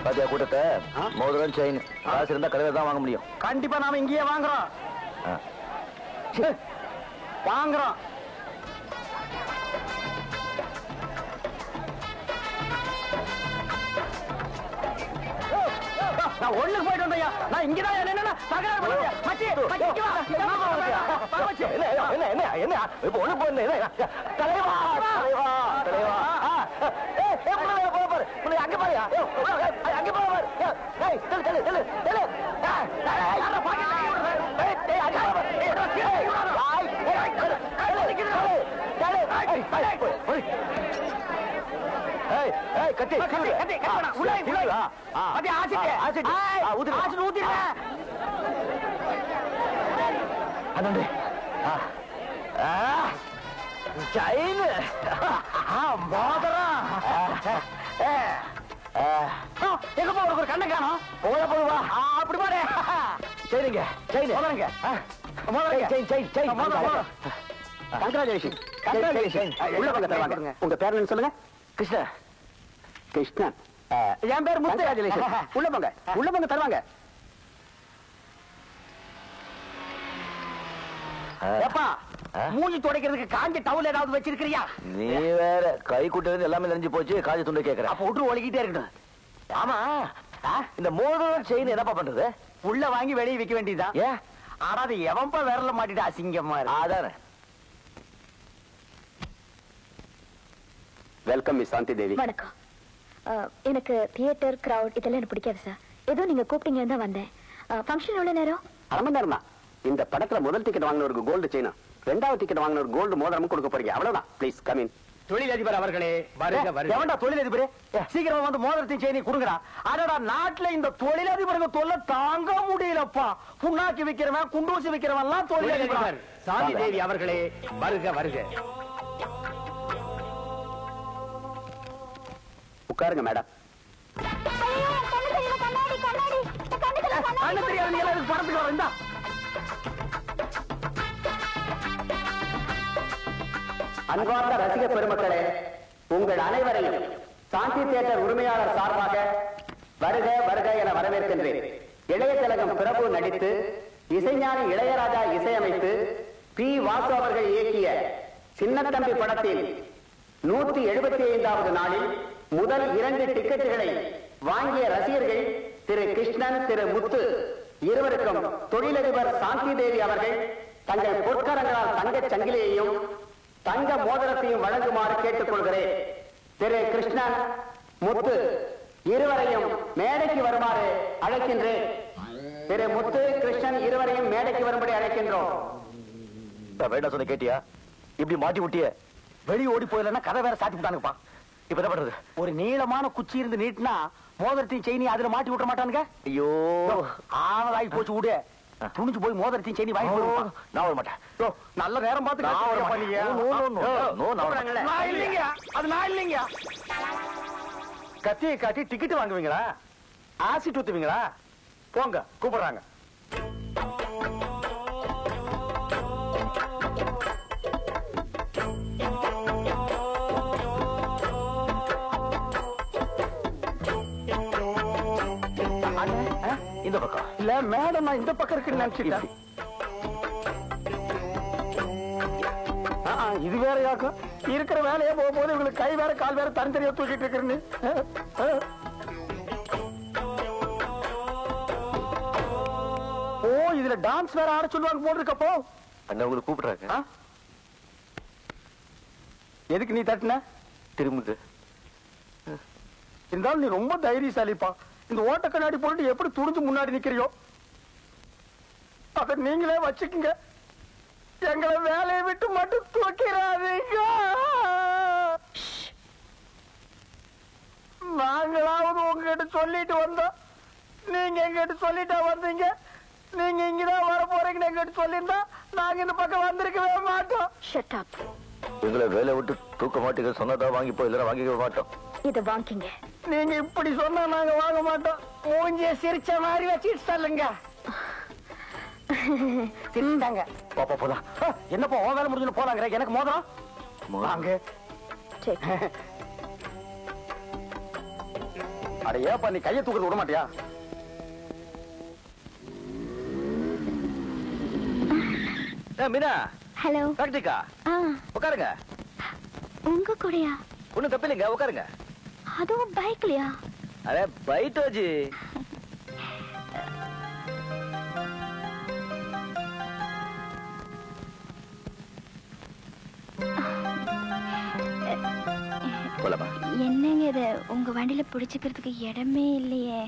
[SPEAKER 4] பாத்தியா கூட்டத்தை? மோதிரம் செயின் காசு இருந்தா கடையில தான் வாங்க முடியும்.
[SPEAKER 6] கண்டிப்பா நாம இங்கேயே வாங்குறோம். வாங்குறோம். நான் ஒண்ணுக்கு போயிட்டு வந்தையா. நான் இங்கதான் என்ன தகராறு பண்ணலையா? மச்சி மச்சி
[SPEAKER 4] என்ன இப்ப ஒண்ணு போயிருந்தேன். தலைவா தலைவா தலைவா அங்க பாரியா அங்க போவார்.
[SPEAKER 6] ஒரு கண்ணை காணும்.
[SPEAKER 4] போல போதுவா
[SPEAKER 6] அப்படி பாரு.
[SPEAKER 4] சரிங்க செயின்
[SPEAKER 6] முதலுங்க.
[SPEAKER 5] உள்ள வாங்க தருவாங்க. உங்க பேர் என்ன சொல்லுங்க?
[SPEAKER 4] கிருஷ்ணா.
[SPEAKER 5] கிருஷ்ணன்.
[SPEAKER 6] என் பேர் முத்து.
[SPEAKER 5] உள்ள போங்க, உள்ள போங்க தருவாங்க.
[SPEAKER 6] ஏப்பா மூஞ்சி துடைக்கிறதுக்கு காஞ்ச டவுல் ஏதாவது வச்சிருக்கிறியா?
[SPEAKER 4] நீ வேற கை குட்டது எல்லாமே நெஞ்சு போச்சு. காஜ துண்டு கேக்குற.
[SPEAKER 6] அப்ப விட்டு ஒழுகிட்டே இருக்கட்டும்.
[SPEAKER 4] ஆமா இந்த மோதிரம் செயின் என்னப்பா பண்றது?
[SPEAKER 6] உள்ள வாங்கி வெளியே விக்க வேண்டியதுதான்.
[SPEAKER 4] ஏன்?
[SPEAKER 6] ஆனா அது எவன்பா விரல மாட்டிட்டு அசிங்கமா இருக்கு.
[SPEAKER 4] அதானே.
[SPEAKER 5] வெல்கம் மிஸ் சாந்தி தேவி.
[SPEAKER 3] வணக்கம். எனக்கு தியேட்டர் கிரவுட் இதெல்லாம் எனக்கு பிடிக்காது சார். ஏதோ நீங்க கூப்பிட்டீங்கன்னு தான் வந்தேன். ஃபங்க்ஷன் எவ்வளவு நேரம்?
[SPEAKER 5] அரை மணி நேரம் தான். இந்த படத்துல முதல் டிக்கெட் வாங்கினவருக்கு கோல்டு செயினும், 2வது டிக்கெட் வாங்கினவருக்கு கோல்டு மோதிரமும் கொடுக்க போறீங்க. அவ்வளவுதான். Please come in.
[SPEAKER 6] தொழிலதிபர் அவர்களே வருக வருக. எவன்டா தொழிலதிபர்? சீக்கிரமா வந்து மோதிரத்தையும் செயினை கொடுங்கடா. அடடா நாட்டுல இந்த தொழிலதிபர்கள் தொல்லை தாங்க முடியலப்பா. புண்ணாக்கி விக்கிறவன் குண்டூசி விக்கிறவன் எல்லாம் தொழிலதிபர். சாந்தி தேவி அவர்களே வருக வருக.
[SPEAKER 5] உட்காருங்க மேடம்.
[SPEAKER 6] கண்ணு தெரியாது நீ எல்லாரும் படத்துக்கு வர. இந்தா
[SPEAKER 5] அன்பார்ந்த ரசிக பெருமக்களே, உங்கள் அனைவரையும் சாந்தி தியேட்டர் உரிமையாளர் சார்பாக வருக வருக என வரவேற்கின்றேன். இளைய திலகம் பிரபு நடித்து இசைஞானி இளையராஜா இசையமைத்து பி வாசு அவர்கள் இயக்கிய சின்னத்தம்பி படத்தின் 175வது நாளில் முதல் 2 டிக்கெட்டுகளை வாங்கிய ரசிகர்கள் திரு கிருஷ்ணன், திரு முத்து இருவருக்கும் தொழிலதிபர் சாந்தி தேவி அவர்கள் தங்கள் பொற்கரங்களால் தங்கச் சங்கிலியையும் தங்க மோதிரத்தையும் வழங்குமாறு கேட்டுக் கொள்கிறேன். திரு கிருஷ்ணன், முத்து இருவரையும் மேடைக்கு வருமாறு அழைக்கின்றேன். திரு முத்து, கிருஷ்ணன் இருவரையும் மேடைக்கு வரும்படி அழைக்கின்றோம்.
[SPEAKER 4] வேண்டாம் சொன்ன கேட்டியா? இப்படி மாட்டி விட்டிய.
[SPEAKER 6] வெளியே ஓடி போயிடலன்னா கதை வேற சாத்தி விட்டானுப்பா.
[SPEAKER 4] இப்ப என்ன பண்றது?
[SPEAKER 6] ஒரு நீளமான குச்சி இருந்து நீட்டினா மோதிரத்தையும் செயினி அதுல மாட்டி விட மாட்டானுங்க.
[SPEAKER 4] ஐயோ
[SPEAKER 6] ஆவலாகி போச்சு. விடு, துணிஞ்சு போய் மோதிரத்தையும் செயினி வாங்கி போடுவான்.
[SPEAKER 4] நான் வர மாட்டேன்.
[SPEAKER 6] நல்ல நேரம் பார்த்து நான் இல்லைங்க. கத்தியை காட்டி டிக்கெட் வாங்குவீங்களா? ஆசிட் ஊத்துவீங்களா? போங்க, கூப்பிடுறாங்க.
[SPEAKER 4] இந்த பக்கம்
[SPEAKER 6] இல்ல மேடம், நான் இந்த பக்கம் இருக்குன்னு நினைச்சிட்டேன். இது வேற யாக்கும் இருக்கிற வேலையே போகும்போது இவங்களுக்கு கை வேற கால் வேற தனித்தனியா தூக்கிட்டு இருக்கிறேன்னு. ஓ, இதுல டான்ஸ் வேற ஆட சொல்லுவாங்க போட்டிருக்கப்போ.
[SPEAKER 4] அண்ணா உங்களுக்கு கூப்பிடுறாங்க.
[SPEAKER 6] எதுக்கு நீ தட்டின?
[SPEAKER 4] திரும்புது.
[SPEAKER 6] இருந்தாலும் நீ ரொம்ப தைரியசாலிப்பா. இந்த ஓட்ட கண்ணாடி போட்டு எப்படி துணிஞ்சு முன்னாடி நிக்கிறியோ அதை நீங்களே வச்சுக்குங்க. எங்களை வேலையை விட்டு மட்டும் தூக்கிறாதீங்க. நாங்களாவது உங்ககிட்ட சொல்லிட்டு வந்தோம், நீங்க எங்கிட்ட சொல்லிட்டா வந்தீங்க. நீங்க இங்கதான் வர போறீங்கன்னு எங்கிட்ட சொல்லியிருந்தா நாங்க இந்த பக்கம் வந்திருக்கவே மாட்டோம்.
[SPEAKER 3] Shut up.
[SPEAKER 4] எங்களை வேலை விட்டு தூக்க மாட்டீங்க, சொன்னதா வாங்கிப்போ, இல்லைன்னா வாங்கிக்க மாட்டோம்.
[SPEAKER 3] இதை வாங்கிங்க.
[SPEAKER 2] நீங்க இப்படி சொன்னா நாங்க வாங்க மாட்டோம். மூஞ்சிய சிரிச்ச மாதிரி வச்சுட்டு சொல்லுங்க. சிரிச்சாங்க.
[SPEAKER 6] பாப்பா போலாம். என்னப்பா உன் வேலை முடிஞ்சு போலாங்கிற, எனக்கு மோதிரம் வாங்க. அட ஏப்பா நீ கையை தூக்குறது விட மாட்டியா?
[SPEAKER 4] மீனா.
[SPEAKER 3] ஹலோ.
[SPEAKER 4] கார்த்திகா, உட்காருங்க.
[SPEAKER 3] உங்க கூடயா?
[SPEAKER 4] ஒண்ணும் தப்பில்லைங்க, உட்காருங்க.
[SPEAKER 3] அதுவும் பைக்லயா?
[SPEAKER 4] அரே பைட்டோஜி.
[SPEAKER 3] என்னங்க இது, உங்க வண்டியில பிடிச்சுக்கிறதுக்கு இடமே இல்லையே.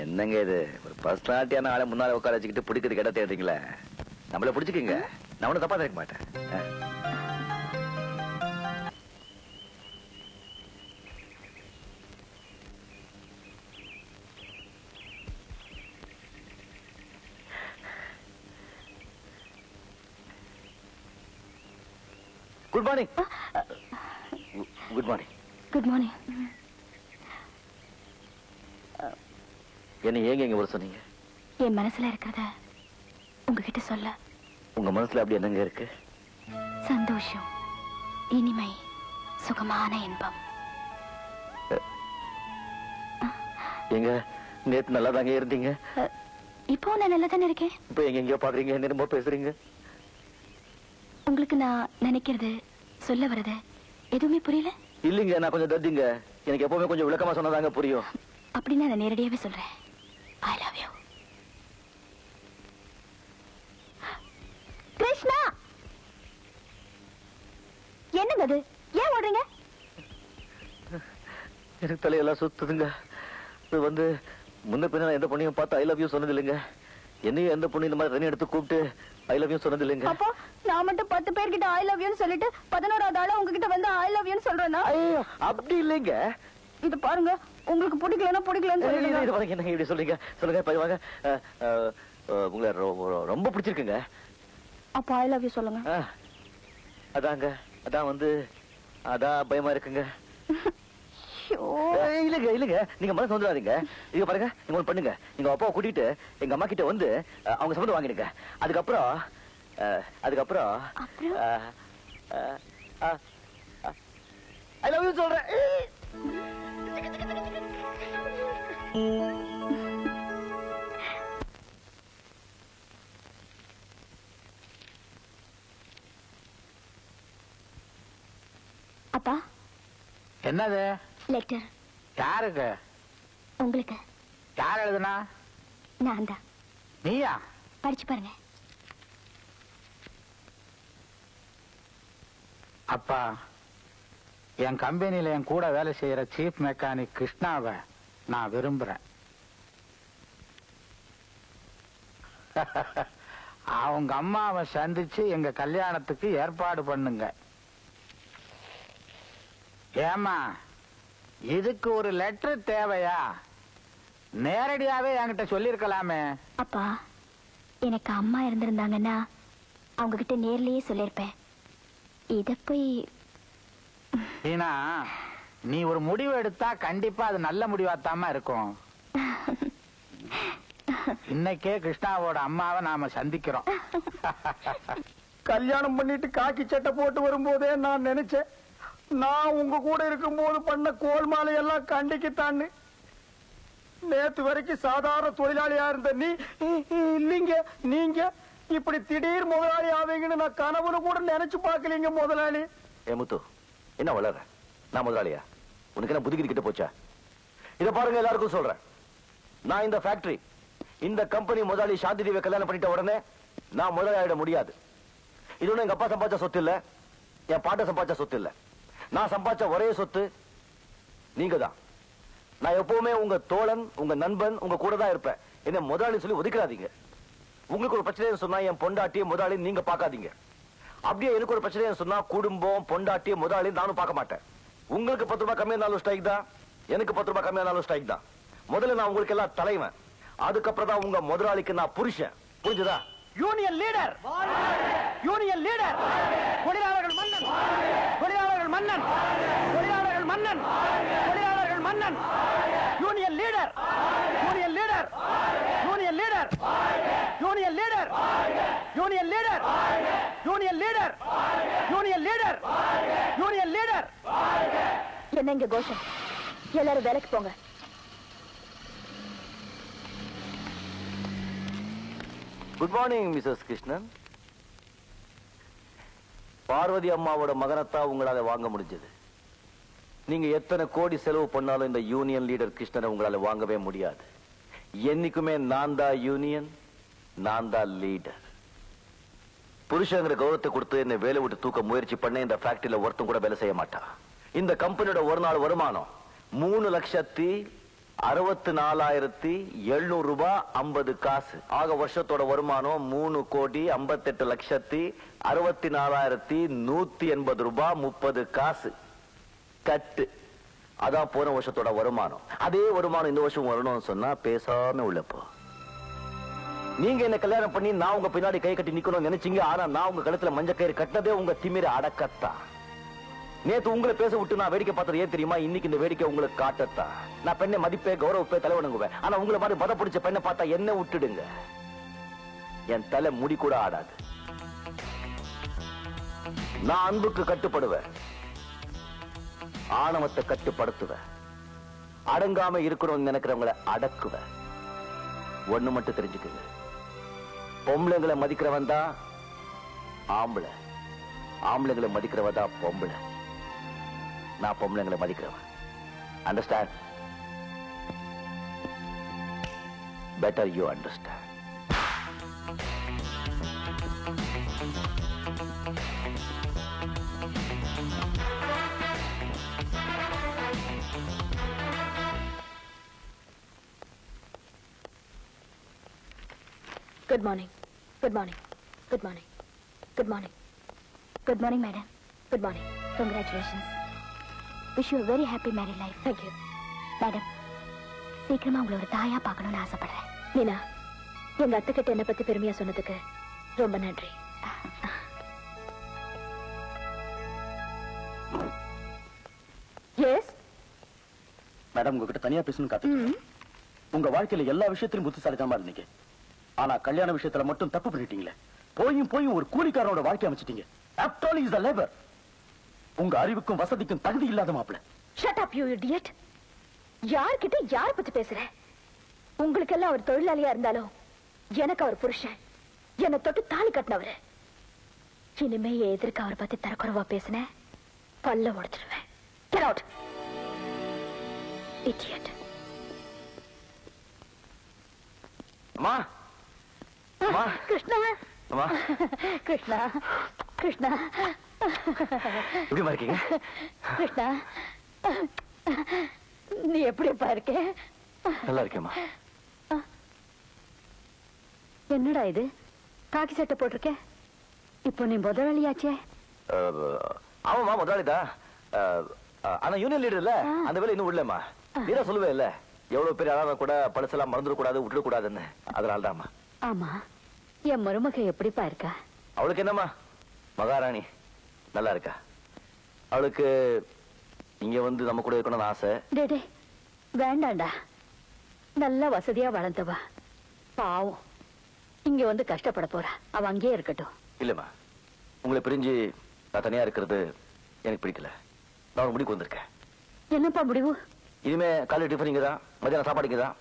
[SPEAKER 4] என்னங்க இது, ஒரு பர்சனாலிட்டியான ஆளை முன்னால உட்கார வச்சுக்கிட்டு பிடிக்கிறதுக்கு இடம் தேடுறீங்களே. நம்மள பிடிச்சுக்கீங்க, நான் ஒன்னும் தப்பா நினைக்க மாட்டேன். Good morning. Good morning.
[SPEAKER 3] Good morning.
[SPEAKER 4] என்ன ஏங்க இங்க வர சொன்னீங்க?
[SPEAKER 3] என் மனசுல இருக்கிறத உங்ககிட்ட சொல்ல.
[SPEAKER 4] உங்க மனசுல அப்படி என்னங்க இருக்கு?
[SPEAKER 3] சந்தோஷம், இனிமை, சுகமான இன்பம்.
[SPEAKER 4] எங்க நேத்து நல்லா தாங்க இருந்தீங்க.
[SPEAKER 3] இப்போ நான் நல்லா தானே இருக்கேன்.
[SPEAKER 4] இப்ப எங்க எங்கயோ பாக்குறீங்க, என்னமோ பேசுறீங்க.
[SPEAKER 3] உங்களுக்கு நான் நினைக்கிறது, சொல்ல வர்றது எதுவுமே புரியல?
[SPEAKER 4] இல்லீங்க, நான் கொஞ்சம் தத்திங்க. எனக்கு எப்பவுமே கொஞ்சம் விளக்கமா சொன்னதாங்க புரியும்.
[SPEAKER 3] அப்படின்னு நான் நேரடியாவே சொல்றேன். I love you. கிருஷ்ணா, என்னங்க அது? ஏன் ஓடுறீங்க?
[SPEAKER 4] எனக்கு தலையெல்லாம் சுத்துதுங்க. இது வந்து முன்ன பின்ன எந்த பொண்ணையும் பார்த்து ஐ லவ் யூ சொன்னது இல்லைங்க. என்னையும் எந்த பொண்ணு இந்த மாதிரி தண்ணி எடுத்து கூப்பிட்டு ஐ லவ் யூ சொன்னது இல்லைங்க.
[SPEAKER 3] அப்போ நான் மட்டும் 10 பேர்கிட்ட ஐ லவ் யூன்னு சொல்லிட்டு 11வது ஆளா உங்ககிட்ட வந்து ஐ லவ் யூன்னு சொல்றேனா?
[SPEAKER 4] ஐயோ அப்படி இல்லைங்க.
[SPEAKER 3] இது பாருங்க, உங்களுக்கு பிடிக்கலன்னா பிடிக்கலன்னு சொல்லுங்க.
[SPEAKER 4] இது பாருங்க, என்ன இப்படி சொல்றீங்க? சொல்லுங்க போய் வாங்க. உங்களை ரொம்ப பிடிச்சிருக்குங்க.
[SPEAKER 3] அப்போ ஐ லவ் யூ சொல்லுங்க.
[SPEAKER 4] அதாங்க, அதான் வந்து அதான் பயமா இருக்குங்க. இல்லங்க இல்லங்க, நீங்க மனசு வந்துடாதீங்க. இங்க பாருங்க, நீங்க ஒண்ணு பண்ணுங்க. நீங்க அப்பாவை கூட்டிட்டு எங்க அம்மா கிட்ட வந்து அவங்க சம்மந்தம் வாங்கிடுங்க. அதுக்கப்புறம் ஐ லவ் யூ சொல்றேன்.
[SPEAKER 3] அப்பா,
[SPEAKER 6] என்னது?
[SPEAKER 3] லெட்டர்.
[SPEAKER 6] யாருக்கு?
[SPEAKER 3] உங்களுக்கு.
[SPEAKER 6] யார் எழுதுனா?
[SPEAKER 3] நான் தான்.
[SPEAKER 6] நீயா?
[SPEAKER 3] படிச்சு பாருங்க.
[SPEAKER 7] அப்பா, என் கம்பெனியில என் கூட வேலை செய்யற சீஃப் மெக்கானிக் கிருஷ்ணாவை நான் விரும்புறேன். அவங்க அம்மாவை சந்திச்சு எங்க கல்யாணத்துக்கு ஏற்பாடு பண்ணுங்க. ஏமா, இதுக்கு ஒரு லெட்டர் தேவையா? நேரடியாவே என்கிட்ட சொல்லிருக்கலாமே.
[SPEAKER 3] அப்பா, எனக்கு அம்மா இருந்திருந்தாங்கன்னா அவங்க கிட்ட நேர்லயே சொல்லிருப்பேன். இத போய்
[SPEAKER 7] ஏன்னா நீ ஒரு முடிவு எடுத்தா கண்டிப்பா அது நல்ல முடிவாத்தாம இருக்கும். இன்னைக்கே கிருஷ்ணாவோட அம்மாவை நாம சந்திக்கிறோம்.
[SPEAKER 6] கல்யாணம் பண்ணிட்டு காக்கி சட்டை போட்டு வரும்போதே நான் நினைச்சேன், நான் உங்க கூட இருக்கும்போது பண்ண கோல்மாலை எல்லாம் கண்டிக்குத்தான்னு. நேத்து வரைக்கும் சாதாரண தொழிலாளியா இருந்த நீ இல்லீங்க, நீங்க இப்படி திடீர் முதலாளி ஆவீங்கன்னு நான் கனவுல கூட நினைச்சு பாக்கலீங்க முதலாளி.
[SPEAKER 4] ஏ முத்து, என்ன வளர? நான் முதலாளியா? உனக்கு என்ன புதுக்கிட்டு கிட்ட போச்சா? இத பாருங்க, எல்லாருக்கும் சொல்றேன். நான் இந்த ஃபேக்டரி, இந்த கம்பெனி முதலாளி சாந்தி தேவியை கல்யாணம் பண்ணிட்ட உடனே நான் முதலாளி ஆயிட முடியாது. இது ஒண்ணு எங்க அப்பா சம்பாதிச்ச சொத்து இல்ல, என் பாட்ட சம்பாதிச்ச சொத்து இல்ல. நான் சம்பாதிச்ச ஒரே சொத்து நீங்க தான். நான் எப்பவுமே உங்க தோழன், உங்க நண்பன், உங்க கூட தான் இருப்பேன். என்ன முதலாளி சொல்லி ஒதுக்காதீங்க. உங்களுக்கு ஒரு பிரச்சனை சொன்னா என் பொண்டாட்டிய முதலாளி நீங்க பாக்காதீங்க. அப்படியே எனக்கு ஒரு பிரச்சனை சொன்னா குடும்பம் பொண்டாட்டி முதலாளி நானும் பார்க்க மாட்டேன். உங்களுக்கு 10 ரூபாய் கம்மியா இருந்தாலும் ஸ்ட்ரைக் தான், எனக்கு 10 ரூபாய் கம்மியா இருந்தாலும் ஸ்ட்ரைக் தான். முதல்ல நான் உங்களுக்கு எல்லாம் தலைவன், அதுக்கப்புறம் தான் உங்க முதலாளிக்கு நான் புருஷன். புரிஞ்சுதா?
[SPEAKER 6] யூனியன் லீடர், யூனியன் லீடர், தொழிலாளர்கள் மன்னன், தொழிலாளர்கள் மன்னன், தொழிலாளர்கள் மன்னன், தொழிலாளர்கள் மன்னன், union leader, union leader, union leader, union leader, union leader, union leader, union leader, union leader.
[SPEAKER 3] என்ன இங்க கோஷம்? எல்லாரும் வேலைக்கு போங்க.
[SPEAKER 4] Good morning Mrs Krishnan. Parvathi அம்மாவோட மகனத்தான் உங்களால வாங்க முடிஞ்சது. நீங்க எத்தனை கோடி செலவு பண்ணாலும் இந்த யூனியன் லீடர் கிருஷ்ணனை உங்களால வாங்கவே முடியாது. என்னைக்குமே நான் தான் யூனியன், நான் தான் லீடர். புருஷங்கிற கௌரவத்தை கொடுத்து என்ன வேலை விட்டு தூக்க முயற்சி பண்ண இந்த ஃபேக்டரியில ஒருத்தம் கூட வேலை செய்ய மாட்டான். இந்த கம்பெனியோட ஒரு நாள் வருமானம் 3,64,700 ரூபாய் 50 காசு. ஆக வருஷத்தோட வருமானம் 3,68,64,180 ரூபாய் 30 காசு. கட்டு. அதான் போன வருஷத்தோட வருமானம். அதே வருமானம் இந்த வருஷம் வரணும்னு சொன்னா பேசாம உள்ளப்போ. நீங்க என்ன கல்யாணம் பண்ணி நான் உங்க பின்னாடி கை கட்டி நிக்கணும்னு நினைச்சீங்க. ஆனா நான் உங்க கழுத்துல மஞ்ச கயிறு கட்டினதே உங்க திமிர அடக்கத்தான். நேத்து உங்களை பேச விட்டு நான் வேடிக்கை பார்த்தது ஏன் தெரியுமா? இன்னைக்கு இந்த வேடிக்கை உங்களுக்கு காட்டத்தான். நான் பெண்ணை மதிப்பே கௌரவப்பே தலைவணங்குவேன். ஆனா உங்களை மாதிரி பத பிடிச்ச பெண்ணை பார்த்தா என்ன விட்டுடுங்க, என் தலை முடி கூட ஆடாது. நான் அன்புக்கு கட்டுப்படுவேன், ஆணவத்தை கட்டுப்படுத்துவேன், அடங்காம இருக்கணும்னு நினைக்கிறவங்களை அடக்குவேன். ஒண்ணு மட்டும் தெரிஞ்சுக்குங்க, பொம்பளைங்களை மதிக்கிறவன் தான் ஆம்பளை, ஆம்பளைங்களை மதிக்கிறவன் தான் பொம்பளை. நான் பொம்பளைங்களை மதிக்கிறவன். Understand? Better you understand.
[SPEAKER 3] Good morning. Good morning. Good morning. Good morning. Good morning, madam. Good morning. Congratulations. Wish you a very happy married life. Thank you. Madam, சீக்கிரமா உங்களை ஒரு தாயா பார்க்கணும்னு ஆசைப்படுறேன். மீனா, எங்க அத்தை கிட்ட என்ன பத்தி பெருமையா சொன்னதுக்கு ரொம்ப நன்றி. எஸ்
[SPEAKER 6] மேடம், உங்ககிட்ட தனியா பேசணும் காத்து. உங்க வாழ்க்கையில எல்லா விஷயத்திலும் புத்திசாலித்தனமா இருந்தீங்க. ஆனா கல்யாண விஷயத்துல மட்டும் தப்பு பண்ணிட்டீங்களே. போயும் ஒரு கூலிக்காரனோட வாழ்க்கை அமைச்சிட்டீங்க. After all, he is a labor. உங்க அறிவுக்கும் வசதிக்கும் தகுதி இல்லாத மாப்பிள.
[SPEAKER 3] Shut up, you idiot. யார்கிட்ட யார் பத்தி பேசுற? உங்களுக்கெல்லாம் அவர் தொழிலாளியா இருந்தாலும் எனக்கு அவர் புருஷன். என்னை தொட்டு தாலி கட்டினவரு. இனிமே எதிர்க்க அவர் பத்தி தரக்குறவா பேசின பல்ல உடைச்சிருவேன். Get out. Idiot.
[SPEAKER 4] அம்மா, அம்மா,
[SPEAKER 3] கிருஷ்ணா,
[SPEAKER 4] அம்மா,
[SPEAKER 3] கிருஷ்ணா, கிருஷ்ணா,
[SPEAKER 4] எப்படிமா இருக்கீங்க?
[SPEAKER 3] கிருஷ்ணா, நீ எப்படிப்பா இருக்க?
[SPEAKER 4] நல்லா இருக்கேம்மா.
[SPEAKER 3] என்னடா இது, காக்கி சட்டை போட்டிருக்க? இப்போ நீ முதலாளியாச்சே.
[SPEAKER 4] ஆமாமா, முதலாளிதான். ஆனா யூனியன் லீடர் இல்ல, அந்த வேலை இன்னும் விடலம்மா. நீதான் சொல்லுவே இல்ல, எவ்வளவு பேர் அழகா கூட பழசெல்லாம் மறந்துடக்கூடாது, விட்டுடக்கூடாதுன்னு. அதனால்தாம்மா.
[SPEAKER 3] ஆமா, என் மருமக எப்படிப்பா இருக்கா?
[SPEAKER 4] அவளுக்கு என்னம்மா, மகாராணி நல்லா இருக்கா. அவளுக்கு இங்க வந்து நம்ம கூட இருக்கணும்னு ஆசை.
[SPEAKER 3] டே வேண்டாண்டா, நல்ல வசதியா வளர்ந்தவா. பாவம் இங்க வந்து கஷ்டப்பட போறா. அவ அங்கேயே இருக்கட்டும்.
[SPEAKER 4] இல்லம்மா, உங்களை பிரிஞ்சு நான் தனியா இருக்கிறது எனக்கு பிடிக்கல. நான் ஒரு முடிவுக்கு வந்திருக்கேன்.
[SPEAKER 3] என்னப்பா முடிவு?
[SPEAKER 4] இனிமே காலையில் டிஃபன் இங்கதான், மத்தியானம் சாப்பாடு இங்கதான்,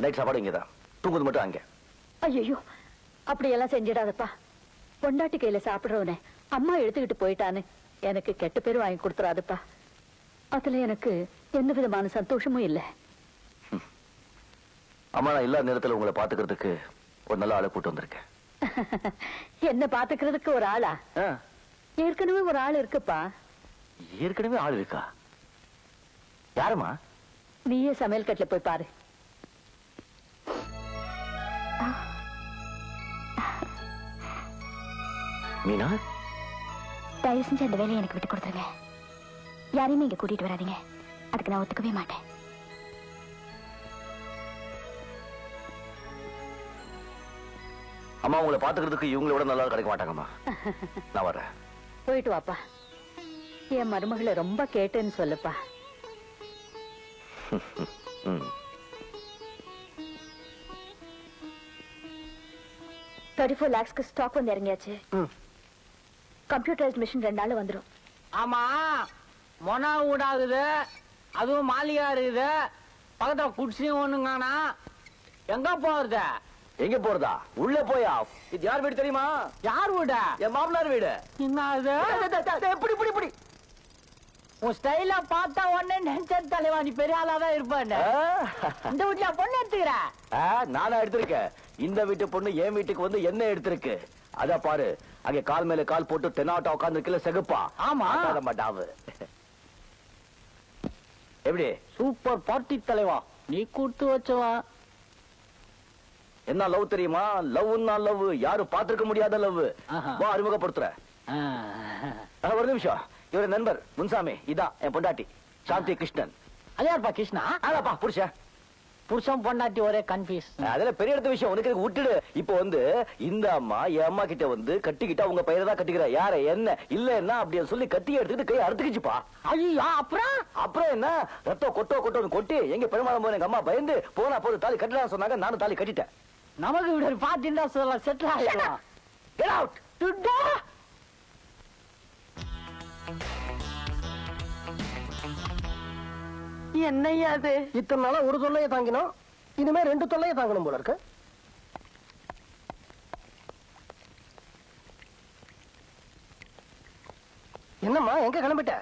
[SPEAKER 4] நைட் சாப்பாடு இங்கதான், தூங்குது மட்டும் அங்க.
[SPEAKER 3] ஐயோ, அப்படியெல்லாம் செஞ்சிடாதப்பா. பொண்டாட்டி கையில சாப்பிடுறவனே அம்மா எடுத்துக்கிட்டு போயிட்டான்னு எனக்கு கெட்ட பேர் வாங்கி கொடுத்துறாதுப்பா. அதுல எனக்கு எந்த விதமான சந்தோஷமும் இல்லை.
[SPEAKER 4] அம்மா, நான் இல்லாத நேரத்தில் உங்களை பாத்துக்கிறதுக்கு ஒரு நல்ல ஆளை கூட்டு வந்திருக்கேன்.
[SPEAKER 3] என்ன பாத்துக்கிறதுக்கு ஒரு ஆளா? ஏற்கனவே ஒரு ஆள் இருக்குப்பா.
[SPEAKER 4] ஏற்கனவே ஆள் இருக்கா? யாருமா?
[SPEAKER 3] நீயே சமையல் கட்டுல போய் பாரு.
[SPEAKER 4] மீனா,
[SPEAKER 3] தயவு செஞ்சு அந்த வேலையை எனக்கு விட்டு கொடுத்துருங்க. யாரையும் இங்க கூட்டிட்டு வராதீங்க. அதுக்கு நான் ஒத்துக்கவே மாட்டேன்.
[SPEAKER 4] அம்மா உங்களை பாத்துக்கிறதுக்கு இவங்களை விட நல்லா கிடைக்க மாட்டாங்கம்மா. நான் வரேன்.
[SPEAKER 1] போயிட்டு வாப்பா. என் மருமகளை ரொம்ப கேட்டேன்னு சொல்லுப்பா.
[SPEAKER 3] 34 lakhs ஸ்டாக் வந்து இறங்கியாச்சு. கம்ப்யூட்டரைஸ்ட் மிஷின் 2 நாள்ல வந்துரும்.
[SPEAKER 6] ஆமா, மொனா ஊடாகுது, அதுவும் மாளிகா இருக்குது, பக்கத்துல குடிசையும் ஒண்ணுங்கானா. எங்க போறது?
[SPEAKER 4] எங்க போறதா? உள்ள போயா? இது யார் வீடு தெரியுமா?
[SPEAKER 6] யார் வீடு?
[SPEAKER 4] என் மாமனார் வீடு.
[SPEAKER 6] என்ன அது?
[SPEAKER 4] எப்படி
[SPEAKER 6] உன் ஸ்டைல பார்த்தா உடனே நினைச்ச தலைவா நீ பெரிய ஆளாதான் இருப்பான்னு. இந்த வீட்டுல பொண்ணு எடுத்துக்கிற?
[SPEAKER 4] நானா எடுத்திருக்கேன். இந்த வீட்டு பொண்ணு என் வீட்டுக்கு வந்து என்ன எடுத்திருக்கு? அத பாரு, அங்க கால் மேல கால் போட்டு தென்னாட்டா உட்கார்ந்து இருக்கல செகுப்பா.
[SPEAKER 6] ஆமா.
[SPEAKER 4] மாட்டாவு. எப்படி?
[SPEAKER 6] சூப்பர் பார்ட்டி தலைவா, நீ கூட்டு வச்சவா.
[SPEAKER 4] என்ன லவ் தெரியுமா? லவ்னா லவ், யாரும் பாத்துக்க முடியாத லவ். வா அறிமுகப்படுத்துற. ஒரு நிமிஷம். இவர நண்பர் முன்சாமி, இதான் என் பொண்டாட்டி சாந்தி கிருஷ்ணன்.
[SPEAKER 6] அது யாருப்பா கிருஷ்ணா?
[SPEAKER 4] அதாப்பா புருஷன்.
[SPEAKER 6] புருஷன் பொண்டாட்டி ஒரே கன்ஃபியூஸ்.
[SPEAKER 4] அதெல்லாம் பெரிய இடத்த விஷயம், உனக்கு விட்டுடு. இப்போ வந்து இந்த அம்மா என் அம்மா கிட்ட வந்து கட்டிக்கிட்டா உங்க பையனை தான் கட்டிக்கிற. யார என்ன இல்லன்னா அப்படின்னு சொல்லி கட்டி எடுத்துட்டு கை அறுத்துக்கிச்சுப்பா.
[SPEAKER 6] ஐயோ,
[SPEAKER 4] அப்புறம் என்ன ரத்தம் கொட்டோன்னு கொட்டி எங்க பெருமாள் போன எங்க அம்மா பயந்து போனா போது தாலி கட்டலாம் சொன்னாங்க. நானும் தாலி கட்டிட்டேன்.
[SPEAKER 6] நமக்கு இப்படி பாத்தீங்கன்னா சொல்லலாம், செட்டில் ஆயிடலாம்.
[SPEAKER 4] Get out!
[SPEAKER 1] என்னையா அது?
[SPEAKER 2] இத்தனை நாளா ஒரு தொல்லையை தாங்கினோம், இனிமே 2 தொல்லையை தாங்கணும் போல இருக்கு. என்னம்மா எங்க கிளம்பிட்ட?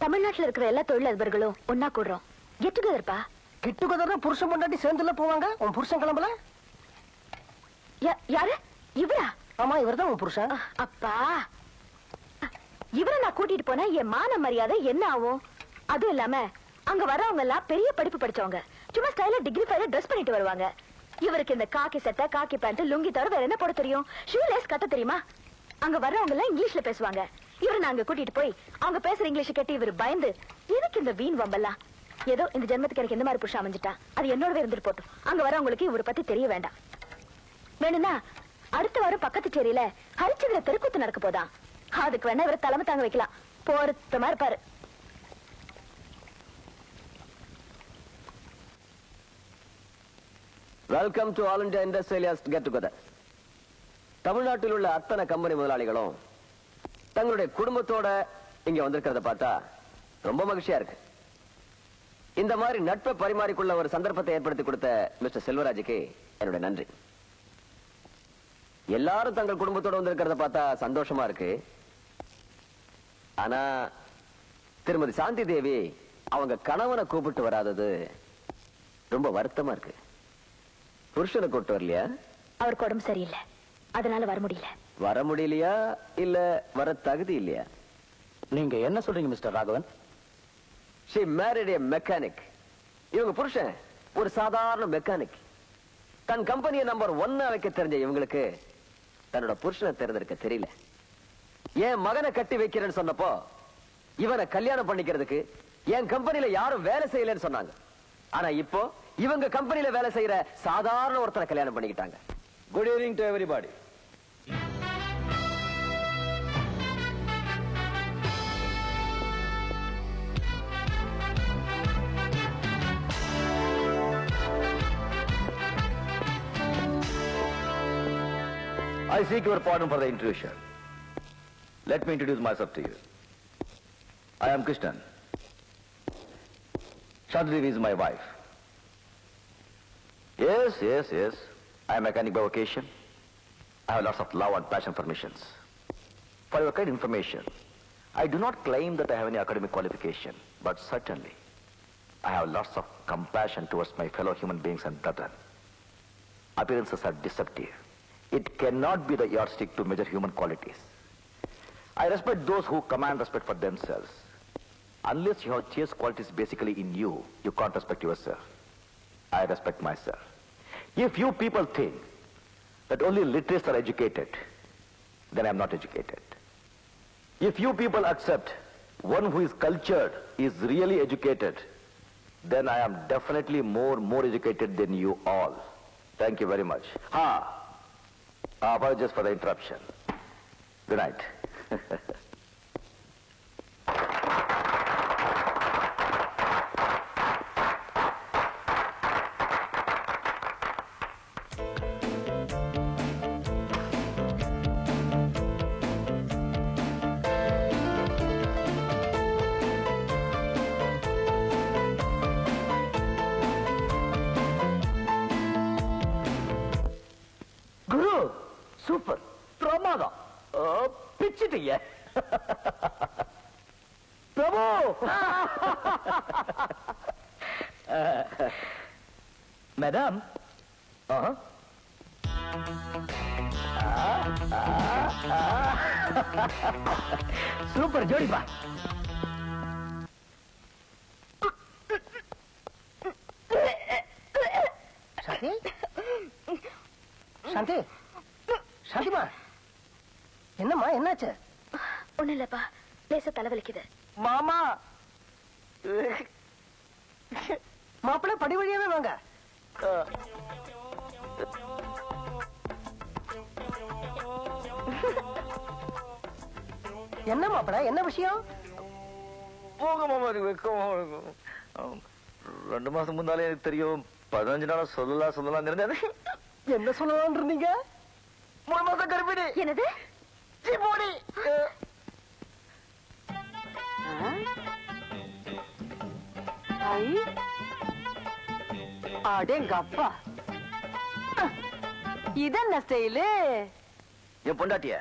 [SPEAKER 3] தமிழ்நாட்டுல இருக்கிற எல்லா தொழிலதிபர்களும் ஒன்னா கூடுறோம். கெட் டுகெதர்ப்பா.
[SPEAKER 2] கெட் டுகெதர்னா புருஷன் பொண்டாட்டி சேர்ந்துல போவாங்க. உன் புருஷன் கிளம்பல?
[SPEAKER 3] யாரு? இவரா?
[SPEAKER 2] ஆமா, இவர்தான் உன் புருஷன்.
[SPEAKER 3] அப்பா, இவரை நான் கூட்டிட்டு போனா என் மான மரியாதை என்ன ஆகும்? அதுவும் இல்லாம அங்க வரவங்க எல்லாம் பெரிய படிப்பு படிச்சவங்க. சும்மா ஸ்டைல டிகிரி ஃபைல ட்ரெஸ் பண்ணிட்டு வருவாங்க. இவருக்கு இந்த காக்கி சட்டை, காக்கி பேண்ட், லுங்கி தவிர வேற என்ன போட தெரியும்? ஷூ லேஸ் கட்ட தெரியுமா? அங்க வர்றவங்க எல்லாம் இங்கிலீஷ்ல பேசுவாங்க. இவரை நாங்க கூட்டிட்டு போய் அவங்க பேசுற இங்கிலீஷ் கேட்டு இவர் பயந்து எதுக்கு இந்த வீண் வம்பெல்லாம்? ஏதோ இந்த ஜென்மத்துக்கு எனக்கு இந்த மாதிரி புருஷன் அமைஞ்சிட்டா, அது என்னோடவே இருந்துட்டு போட்டும். அங்க வரவங்களுக்கு இவரை பத்தி தெரிய வேண்டாம். வேணும்னா அடுத்த வாரம் பக்கத்து சேரியில ஹரிச்சந்திர தெருக்கூத்து நடக்க போதான். அதுக்கு வேணா இவரை தலைமை தாங்க வைக்கலாம். பொருத்தமா இருப்பாரு.
[SPEAKER 5] Welcome to all India industrialist get together. தமிழ்நாட்டில் உள்ள அத்தனை கம்பெனி முதலாளிகளும் தங்களுடைய குடும்பத்தோட இங்க வந்திருக்கிறத பார்த்தா ரொம்ப மகிழ்ச்சியா இருக்கு. இந்த மாதிரி நட்பை பரிமாறிக்கொள்ள ஒரு சந்தர்ப்பத்தை ஏற்படுத்தி கொடுத்த மிஸ்டர் செல்வராஜுக்கு என்னுடைய நன்றி. எல்லாரும் தங்கள் குடும்பத்தோட வந்திருக்கிறத பார்த்தா சந்தோஷமா இருக்கு. ஆனா திருமதி சாந்தி தேவி அவங்க கணவனை கூப்பிட்டு வராதது ரொம்ப வருத்தமா இருக்கு. புருஷனை கூப்பிட்டு வரலையா?
[SPEAKER 3] அவருக்கு உடம்பு சரியில்லை, அதனால வர முடியல.
[SPEAKER 5] வர முடியலையா இல்ல வர தகுதி இல்லையா?
[SPEAKER 4] நீங்க என்ன சொல்றீங்க mister Raghavan?
[SPEAKER 5] She married a mechanic. இவங்க புருஷன் ஒரு சாதாரண மெக்கானிக். தன் கம்பெனியை நம்பர் 1 வைக்க தெரிஞ்ச இவங்களுக்கு தன்னோட புருஷனை தேர்ந்தெடுக்க தெரியல. என் மகனை கட்டி வைக்கிறேன்னு சொன்னப்போ இவனை கல்யாணம் பண்ணிக்கிறதுக்கு என் கம்பெனில யாரும் வேலை செய்யலன்னு சொன்னாங்க. ஆனா இப்போ இவங்க கம்பெனில வேலை செய்யற சாதாரண ஒருத்தரை கல்யாணம் பண்ணிக்கிட்டாங்க.
[SPEAKER 4] Good evening to everybody. I seek your pardon for the intrusion. Let me introduce myself to you. I am Krishnan. Shanti is my wife. Yes. I am a mechanic by vocation. I have lots of love and passion for missions. For your kind information, I do not claim that I have any academic qualification, but certainly I have lots of compassion towards my fellow human beings and brethren. Appearances are deceptive. It cannot be the yardstick to measure human qualities. I respect those who command respect for themselves. Unless you have chaste qualities basically in you, you can't respect yourself. I respect myself. If you people think that only literates are educated, then I'm not educated. If you people accept one who is cultured, is really educated, then I am definitely more educated than you all. Thank you very much. Apologies for the interruption. Good night.
[SPEAKER 6] Guru super பிரமாதம் பிச்சுட்டீங்க பிரபு madam super ஜோடிப்பா
[SPEAKER 2] சாந்தி சாந்தி சாந்திமா என்னம்மா என்னாச்சு?
[SPEAKER 3] ஒண்ணு இல்லப்பா, லேசா தலைவலிக்குது.
[SPEAKER 2] மாமா மாப்பிள்ளை படி வழியாவே வாங்க. என்ன மாப்பிள்ளை, என்ன விஷயம்?
[SPEAKER 4] போக மாமா, வெக்கமா இருக்கும். 2 மாசம் முன்னாலே எனக்கு தெரியும். 15 நாளா சொல்லலாம் இருந்தேன்.
[SPEAKER 2] என்ன சொல்லலாம் இருந்தீங்க?
[SPEAKER 4] 3 மாசம் கர்ப்பிணி.
[SPEAKER 3] என்னது?
[SPEAKER 2] போடி.
[SPEAKER 1] அடேங்கப்பா, இதென்ன ஸ்டைலு?
[SPEAKER 4] என் பொண்டாட்டிய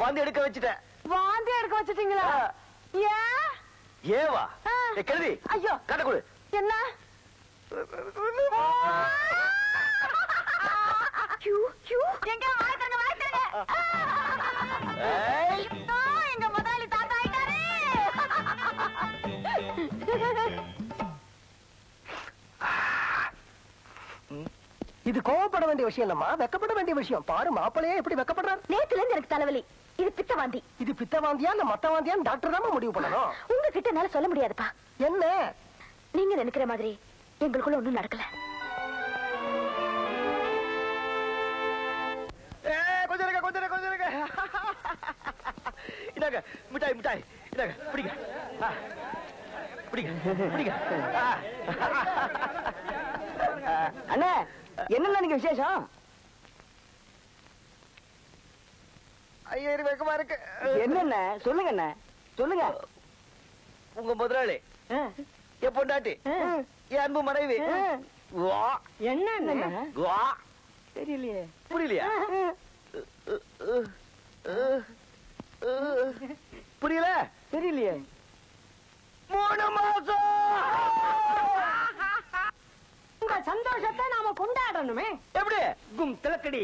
[SPEAKER 4] வாந்தி எடுக்க வச்சுட்டேன்.
[SPEAKER 1] வாந்தி எடுக்க வச்சுட்டீங்களா? ஏன்?
[SPEAKER 4] ஏவா கருதி?
[SPEAKER 1] ஐயோ,
[SPEAKER 4] கட்ட கொடு.
[SPEAKER 1] என்ன? எங்க வாழ்த்தாங்க எங்க முதலாளி தாத்தா ஆயிட்டாரு.
[SPEAKER 2] இது கோவப்பட வேண்டிய விஷயம் இல்லம்மா, வெக்கப்பட வேண்டிய விஷயம். பாரு மாப்பிள்ளையே எப்படி வெக்கப்படுறாரு.
[SPEAKER 3] நேத்துல இருந்து எனக்கு தலைவலி. இது பித்தவாந்தி.
[SPEAKER 2] இது பித்தவாந்தியா இல்ல மத்தவாந்தியான்னு டாக்டர் தான் முடிவு பண்ணணும்.
[SPEAKER 3] உங்ககிட்ட என்னால சொல்ல முடியாதுப்பா.
[SPEAKER 2] என்ன
[SPEAKER 3] நீங்க நினைக்கிற மாதிரி எங்களுக்குள்ள ஒண்ணும் நடக்கல.
[SPEAKER 4] கொஞ்சம் இருக்க. இந்தாங்க மிட்டாய் இந்தாங்க, பிடிங்க.
[SPEAKER 1] அண்ணே, என்ன நீங்க விசேஷம்?
[SPEAKER 4] ஐயோ, வெக்கமா இருக்கு.
[SPEAKER 1] என்னண்ணே, சொல்லுங்க அண்ணே, சொல்லுங்க.
[SPEAKER 4] உங்க முதலாளி, என் பொண்டாட்டி, என் அன்பு மனைவி.
[SPEAKER 1] என்ன தெரியலையே.
[SPEAKER 4] புரியலையா? புரியல?
[SPEAKER 1] தெரியலையே.
[SPEAKER 4] 3 மாசம்.
[SPEAKER 1] உங்க சந்தோஷத்தை நாம கொண்டாடணுமே.
[SPEAKER 4] எப்படி?
[SPEAKER 6] கும் திலக்கடி.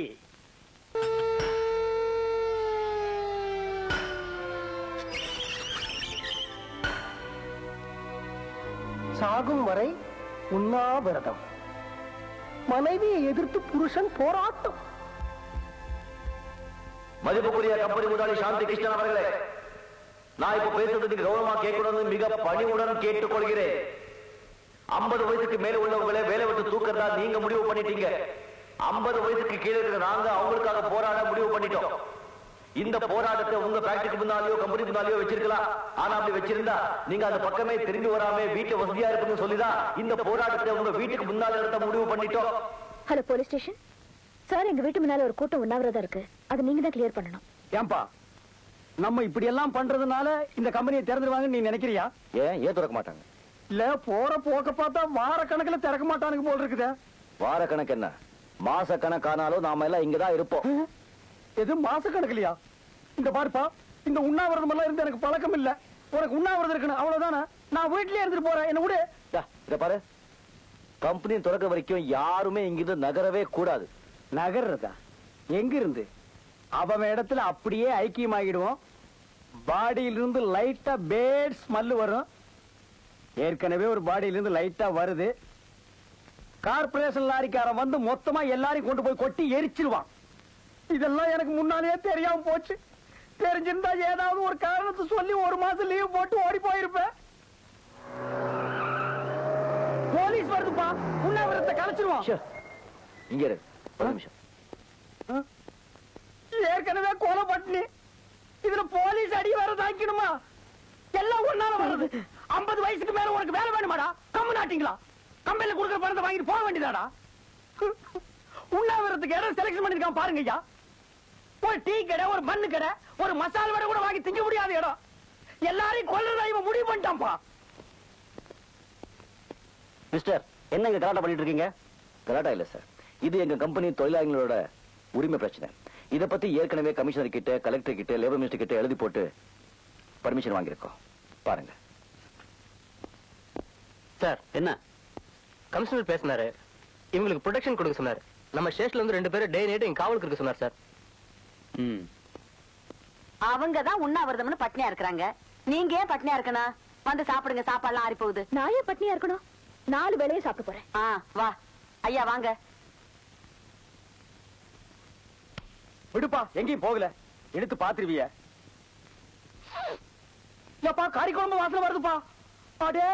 [SPEAKER 2] சாகும் வரை உண்ணாவிரதம். மனைவியை எதிர்த்து புருஷன் போராட்டம்.
[SPEAKER 4] மதிப்புக்குரிய கம்பெனி முதலாளி சாந்தி கிருஷ்ணன் அவர்களே, நான் இப்ப பேசுறது நீங்க கௌரவமா கேட்கணும்னு மிக பணிவுடன் கேட்டுக்கொள்கிறேன். 50 வயசுக்கு மேல உள்ளவங்களே வேலை விட்டு தூக்கறதா நீங்க முடிவு பண்ணிட்டீங்க. 50 வயசுக்கு கீழே இருக்கிற நாங்க அவங்களுக்காக போராட முடிவு பண்ணிட்டோம். இந்த போராட்டத்தை உங்க ஃபேக்டரிக்கு முன்னாலேயோ கம்பெனி முன்னாலேயோ வச்சிருக்கலாம். ஆனா அப்படி வச்சிருந்தா நீங்க அந்த பக்கமே திரும்பி வராம வீட்டு வசதியா இருக்குன்னு சொல்லிதான் இந்த போராட்டத்தை உங்க வீட்டுக்கு முன்னால நடத்த முடிவு பண்ணிட்டோம்.
[SPEAKER 3] ஹலோ போலீஸ் ஸ்டேஷன் சார், எங்க வீட்டு முன்னால ஒரு கூட்டம் உண்ணாவிரதம் இருக்கு. அது நீங்க தான் கிளியர் பண்ணணும்.
[SPEAKER 6] ஏன்பா நம்ம இப்படி எல்லாம் பண்றதுனால இந்த கம்பெனியை திறந்துருவாங்கன்னு நீ நினைக்கிறியா?
[SPEAKER 4] ஏன் திறக்க மாட்டாங்க?
[SPEAKER 6] இல்ல, போற போக்க பார்த்தா வார கணக்குல திறக்க மாட்டானுங்க போல் இருக்குதே.
[SPEAKER 4] வார கணக்கு என்ன, மாச கணக்கானாலும் நாம எல்லாம் இங்கதான் இருப்போம்.
[SPEAKER 6] எது மாச கணக்குலையா? இந்த பாருப்பா, இந்த உண்ணாவிரதம் எல்லாம் இருந்து எனக்கு பழக்கம் இல்ல. உனக்கு உண்ணாவிரதம் இருக்கணும் அவ்வளவுதானே. நான் வீட்லயே இருந்துட்டு போறேன், என்ன விடு.
[SPEAKER 4] இத பாரு, கம்பெனி திறக்க வரைக்கும் யாருமே இங்கிருந்து நகரவே கூடாது.
[SPEAKER 6] நகர்றதா? எங்க இருந்து? அவன் இடத்துல அப்படியே ஐக்கியமாகிடுவோம். பாடியிலிருந்து லைட்டா பேட் ஸ்மெல் வரும். ஏற்கனவே ஒரு பாடியிலிருந்து லைட்டா வருது. கார்பரேஷன் லாரிக்காரன் வந்து மொத்தமா எல்லாரையும் கொண்டு போய் கொட்டி எரிச்சிருவான். இதெல்லாம் எனக்கு முன்னாலேயே தெரியாம போச்சு. தெரிஞ்சிருந்தா ஏதாவது ஒரு காரணத்தை சொல்லி ஒரு மாசம் லீவ் போட்டு ஓடி போயிருப்பேன். போலீஸ் வருதுப்பா, உண்ணாவிரத்தை கலைச்சிருவான்.
[SPEAKER 4] இங்க இரு, ஒரு நிமிஷம்.
[SPEAKER 6] ஏற்கனவே கொலை பட்டினி, இதுல போலீஸ் அடி வர தாக்கணுமா? எல்லாம் ஒன்னால வருது. 50 வயசுக்கு மேல உனக்கு வேலை வேணுமாடா? கம்மு நாட்டிங்களா? கம்பெனில கொடுக்குற பணத்தை வாங்கிட்டு போக வேண்டியதாடா. உண்ணாவிரத்துக்கு இடம் செலக்ஷன் பண்ணிருக்கான் பாருங்க ஐயா. ஒரு டீ கடை, ஒரு மண்ணு கடை, ஒரு மசாலா வடை கூட வாங்கி திங்க முடியாத இடம். எல்லாரையும் கொல்றதா இவன் முடிவு பண்ணிட்டான்ப்பா.
[SPEAKER 4] மிஸ்டர், என்ன இங்க கலாட்டா பண்ணிட்டு இருக்கீங்க? கலாட்டா இல்ல சார், இது எங்க கம்பெனி தொழிலாளர்களோட உரிமை பிரச்சனை. இத பத்தி ஏற்கனவே கமிஷனர் கிட்ட, கலெக்டர் கிட்ட, லேபர் மினிஸ்டர் கிட்ட எழுதி போட்டு பர்மிஷன் வாங்கியிருக்கோம். பாருங்க
[SPEAKER 5] சார். என்ன கமிஷனர் பேசினாரு, இவங்களுக்கு ப்ரொடெக்ஷன் கொடுக்க சொன்னாரு. நம்ம ஸ்டேஷன்ல இருந்து 2 பேரும் டே நைட் இங்க காவலுக்கு இருக்க சொன்னார் சார்.
[SPEAKER 1] அவங்கதான் உண்ணாவிரதம்னு பட்னியா இருக்கிறாங்க. நீங்க ஏன் பட்னியா இருக்கணும்? வந்து சாப்பிடுங்க, சாப்பாடுலாம் ஆறி போகுது.
[SPEAKER 3] நான் ஏன் பட்னியா இருக்கணும்? 4 வேளையும் சாப்பிட்டு போறேன்.
[SPEAKER 1] வா ஐயா வாங்க.
[SPEAKER 6] விடுப்பா, எங்கேயும் போகல, எடுத்து பாத்துருவிய. ஏப்பா, கறி குழம்பு வாசனை வருதுப்பா. அடே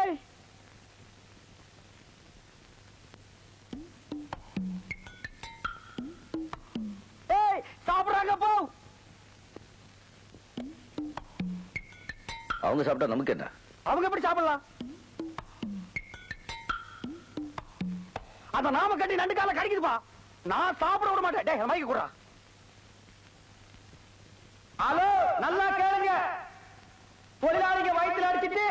[SPEAKER 6] சாப்பிடுறாங்க போ.
[SPEAKER 4] அவங்க சாப்பிட்டா நமக்கு என்ன?
[SPEAKER 6] அவங்க எப்படி சாப்பிடலாம்? அத நாம கட்டி 2 கால கடிக்குதுப்பா. நான் சாப்பிட விட மாட்டேன். டேய், மைக்க குடுறா. ஹலோ, நல்லா கேளுங்க. தொழிலாளிங்க வயிற்றுல அடிச்சிட்டு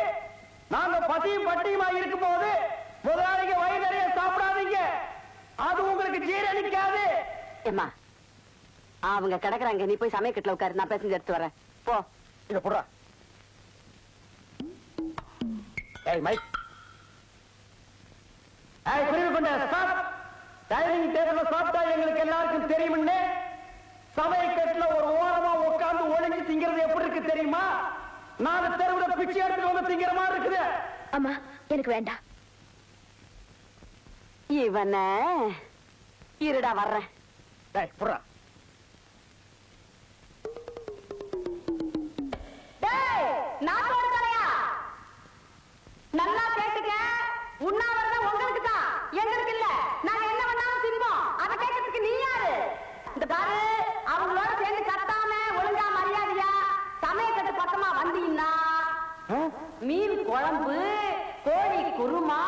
[SPEAKER 6] நாங்க பசியும் பட்டியுமா இருக்கும் போது முதலாளிங்க வயிறு நிறைய சாப்பிடாதீங்க. அது உங்களுக்கு ஜீரணிக்காது.
[SPEAKER 1] ஏம்மா, அவங்க கிடக்குறாங்க, நீ போய் சமயக்கட்டுல உட்காரு, நான் பேசஞ்சு எடுத்து வரேன். போ.
[SPEAKER 6] இத புடுறா. ஏய் மைக், ஏய் புரியுது கொண்ட ஸ்டாப். டைனிங் டேபிள்ல சாப்பிட்டா எங்களுக்கு எல்லாருக்கும் தெரியும்னு சமயக்கட்டுல ஒரு ஓரமா உட்கார்ந்து ஒளிஞ்சு திங்கிறது எப்படி இருக்கு தெரியுமா? 4 தெருவுல பிச்சை எடுத்து வந்து திங்கிற மாதிரி இருக்குது.
[SPEAKER 3] அம்மா, எனக்கு வேண்டாம்.
[SPEAKER 1] இவன இருடா வர்றேன்.
[SPEAKER 6] டேய் புடுறா.
[SPEAKER 1] நல்லா கேட்டுக்க, உண்ணாவிரதம் உங்களுக்கு தான், எங்களுக்கு இல்ல. நாங்க என்ன பண்ணாலும் தின்போம். அதை கேட்கறதுக்கு நீ யாரு? இந்த பாரு, அவங்களோட சேர்ந்து கத்தாம ஒழுங்கா மரியாதையா சமயக்கட்டு பக்கமா வந்தீங்கன்னா மீன் குழம்பு, கோழி குருமா,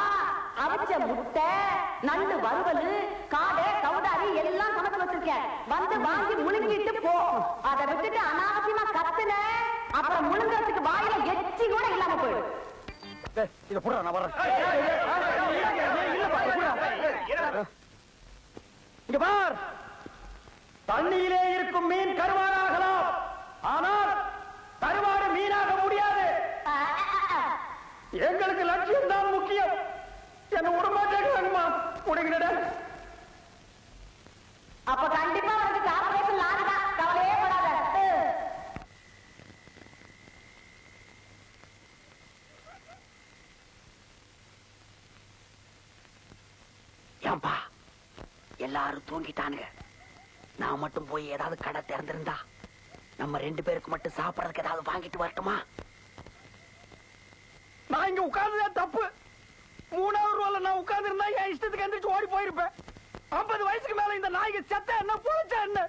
[SPEAKER 1] அவிச்ச முட்டை, நண்டு வறுவல், காடை, கவுடாரி எல்லாம் சமைச்சு வச்சிருக்கேன். வந்து வாங்கி முழுங்கிட்டு போ. அதை விட்டுட்டு அனாவசியமா கத்துன, அப்புறம் முழுங்கிறதுக்கு வாயில எச்சி கூட இல்லாம போயிடும்.
[SPEAKER 6] இத புடுறா, நான் வர்றேன். இங்க பார், தண்ணியிலே இருக்கும் மீன் கருவாடாகலாம், ஆனால் கருவாடு மீனாக முடியாது. எங்களுக்கு லட்சியம் தான் முக்கியம். என்ன உடம்பாட்டேங்கம்மா உடைகிட.
[SPEAKER 1] அப்ப கண்டிப்பா உனக்கு கார்பரேஷன் லாரிதான், கவலையே படாத.
[SPEAKER 5] ஏன்பா எல்லாரும் தூங்கிட்டானுங்க. நான் மட்டும் போய் ஏதாவது கடை திறந்திருந்தா நம்ம 2 பேருக்கு மட்டும் சாப்பிடறதுக்கு ஏதாவது வாங்கிட்டு வரட்டுமா?
[SPEAKER 6] நான் இங்க உட்கார்ந்ததே தப்பு. 3வது ரோல நான் உட்கார்ந்து இருந்தா என் இஷ்டத்துக்கு எந்திரிச்சு ஓடி போயிருப்பேன். 50 வயசுக்கு மேல இந்த நாய்க்கு செத்த என்ன புழைச்ச என்ன,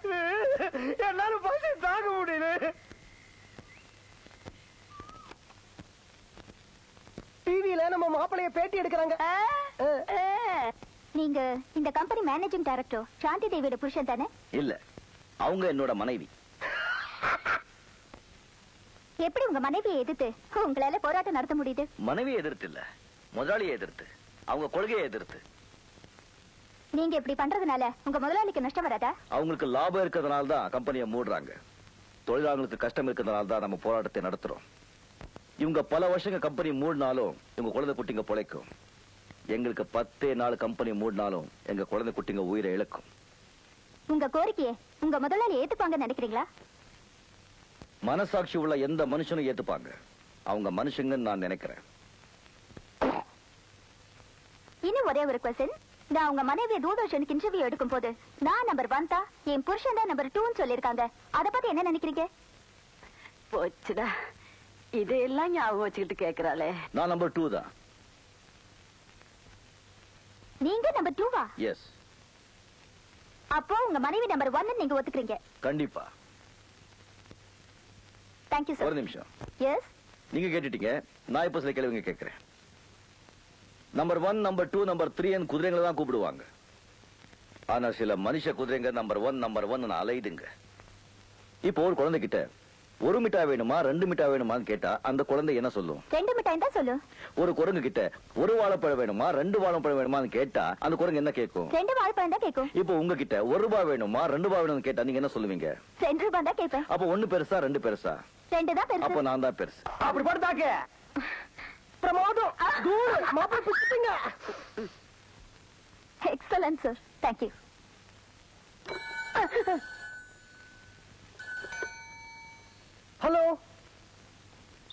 [SPEAKER 6] என்னால பசி தாங்க முடியல. டிவியில நம்ம மாப்பிளைய பேட்டி எடுக்கிறாங்க.
[SPEAKER 3] நீங்க இந்த கம்பெனி மேனேஜிங் டைரக்டர் சாந்தி தேவியோட புருஷன் தானே?
[SPEAKER 4] இல்ல, அவங்க என்னோட மனைவி.
[SPEAKER 3] எப்படி உங்க மனைவியை எதிர்த்து உங்களால போராட்டம் நடத்த முடியுது?
[SPEAKER 4] மனைவியை எதிர்த்து இல்ல, முதலாளியை எதிர்த்து, அவங்க கொள்கையை எதிர்த்து.
[SPEAKER 3] நீங்க இப்படி பண்றதுனால உங்க முதலாளிக்கு நஷ்டம் வராதா?
[SPEAKER 4] அவங்களுக்கு லாபம் இருக்கிறதுனால தான் கம்பெனியை மூடுறாங்க. தொழிலாளர்களுக்கு கஷ்டம் இருக்கிறதுனால தான் நம்ம போராட்டத்தை நடத்துறோம். இவங்க பல வருஷங்க கம்பெனி மூடினாலும் இவங்க குழந்தை குட்டிங்க பொழைக்கும். எங்களுக்கு 10 நாள் கம்பெனி மூடினாலும் எங்க குழந்தை குட்டிங்க உயிரை இழக்கும்.
[SPEAKER 3] உங்க கோரிக்கையை உங்க முதலாளி ஏத்துப்பாங்கன்னு நினைக்கிறீங்களா?
[SPEAKER 4] மனசாட்சி உள்ள எந்த மனுஷனும் ஏத்துப்பாங்க. அவங்க மனுஷங்கன்னு நான் நினைக்கிறேன்.
[SPEAKER 3] இன்னும் ஒரே ஒரு கொஸ்டின். நான் உங்க மனைவியை தூர்தர்ஷனுக்கு இன்டர்வியூ எடுக்கும் போது நான் நம்பர் 1 தான், என் புருஷன் தான் நம்பர் 2 சொல்லிருக்காங்க. அத பத்தி என்ன நினைக்கிறீங்க?
[SPEAKER 1] போச்சுடா. இதையெல்லாம் ஞாபகம் வச்சுக்கிட்டு கேக்குறாளே.
[SPEAKER 4] நான் நம்பர் 2 தான்.
[SPEAKER 3] நீங்க நம்பர் 2வா?
[SPEAKER 4] எஸ்.
[SPEAKER 3] அப்போ உங்க மனைவி நம்பர் 1 நீங்க ஒத்துக்கிறீங்க?
[SPEAKER 4] கண்டிப்பா.
[SPEAKER 3] Thank you, sir.
[SPEAKER 4] ஒரு நிமிஷம்.
[SPEAKER 3] எஸ்.
[SPEAKER 4] நீங்க கேட்டுட்டீங்க, நான் இப்ப சில கேள்விங்க கேட்கிறேன். நம்பர் 1, நம்பர் 2, நம்பர் 3 குதிரைங்களை தான் கூப்பிடுவாங்க. ஆனா சில மனுஷ குதிரைங்க நம்பர் 1 அலையுதுங்க. இப்போ ஒரு குழந்தைகிட்ட ஒரு மிட்டாய் வேணுமா 2 மிட்டாய் வேணுமான்னு கேட்டா அந்த குழந்தை என்ன சொல்லும்?
[SPEAKER 3] 2 மிட்டாய் தான் சொல்லும்.
[SPEAKER 4] ஒரு குரங்கு கிட்ட ஒரு வாழைப்பழம் வேணுமா 2 வாழைப்பழம் வேணுமான்னு கேட்டா அந்த குரங்கு என்ன கேட்கும்?
[SPEAKER 3] 2 வாழைப்பழம் தான் கேட்கும்.
[SPEAKER 4] இப்போ உங்ககிட்ட 1 ரூபாய் வேணுமா 2 ரூபாய் வேணும்னு கேட்டா நீங்க என்ன சொல்லுவீங்க?
[SPEAKER 3] 2 ரூபாய் தான் கேட்பேன்.
[SPEAKER 4] அப்போ 1 பெருசா 2 பெருசா?
[SPEAKER 3] 2 தான் பெருசு.
[SPEAKER 4] அப்போ நான் தான் பெருசு.
[SPEAKER 2] அப்படி படுத்தாக்க பிரமாதம். மாப்பிள்ளை பிடிச்சிட்டீங்க.
[SPEAKER 3] Excellent sir. தேங்க்யூ.
[SPEAKER 2] ஹலோ,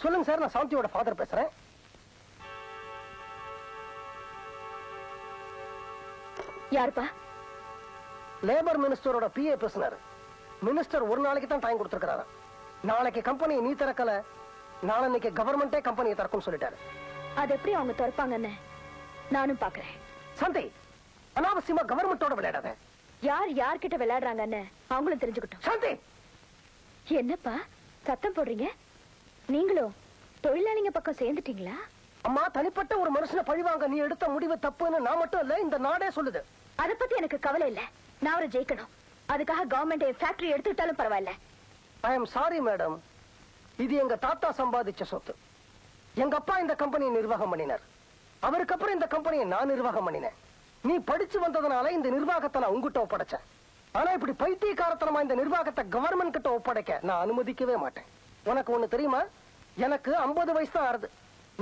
[SPEAKER 2] சொல்லுங்க சார். நான் சாந்தியோட ஃபாதர் பேசுறேன்.
[SPEAKER 3] யாருப்பா?
[SPEAKER 2] லேபர் மினிஸ்டரோட பிஏ பேசினாரு. மினிஸ்டர் ஒரு நாளைக்கு தான் டைம் கொடுத்திருக்காரு. நாளைக்கு கம்பெனியை நீ திறக்கல, நாளைக்கு கவர்மெண்டே கம்பெனியை திறக்கும் சொல்லிட்டாரு.
[SPEAKER 3] அது எப்படி அவங்க திறப்பாங்கன்னு நானும் பாக்குறேன்.
[SPEAKER 2] சாந்தி, அனாவசியமா கவர்மெண்டோட விளையாடாத.
[SPEAKER 3] யார் யார்கிட்ட விளையாடுறாங்கன்னு அவங்களும் தெரிஞ்சுக்கிட்டோம்.
[SPEAKER 2] சாந்தி,
[SPEAKER 3] என்னப்பா சத்தம் போடுறீங்க? நீங்களும் தொழிலாளிங்க பக்கம் சேர்ந்துட்டீங்களா?
[SPEAKER 2] அம்மா, தனிப்பட்ட ஒரு மனுஷனை பழிவாங்க நீ எடுத்த முடிவு தப்புன்னு நான் மட்டும் இல்ல, இந்த நாடே சொல்லுது.
[SPEAKER 3] அத பத்தி எனக்கு கவலை இல்ல. நான் அவரை ஜெயிக்கணும். அதுக்காக கவர்மெண்ட் ஃபேக்டரி எடுத்துக்கிட்டாலும் பரவாயில்ல.
[SPEAKER 2] ஐ எம் சாரி மேடம், இது எங்க தாத்தா சம்பாதிச்ச சொத்து. எங்க அப்பா இந்த கம்பெனியை நிர்வாகம் பண்ணினார். அவருக்கு அப்புறம் இந்த கம்பெனியை நான் நிர்வாகம் பண்ணினேன். நீ படிச்சு வந்ததுனால இந்த நிர்வாகத்தை நான் உங்ககிட்ட ஒப்படைச்சேன். ஆனா இப்படி பைத்தியக்காரத்தனமா இந்த நிர்வாகத்தை கவர்மெண்ட் கிட்ட ஒப்படைக்க நான் அனுமதிக்கவே மாட்டேன். உனக்கு ஒண்ணு தெரியுமா? எனக்கு 50 வயசு தான் ஆறுது.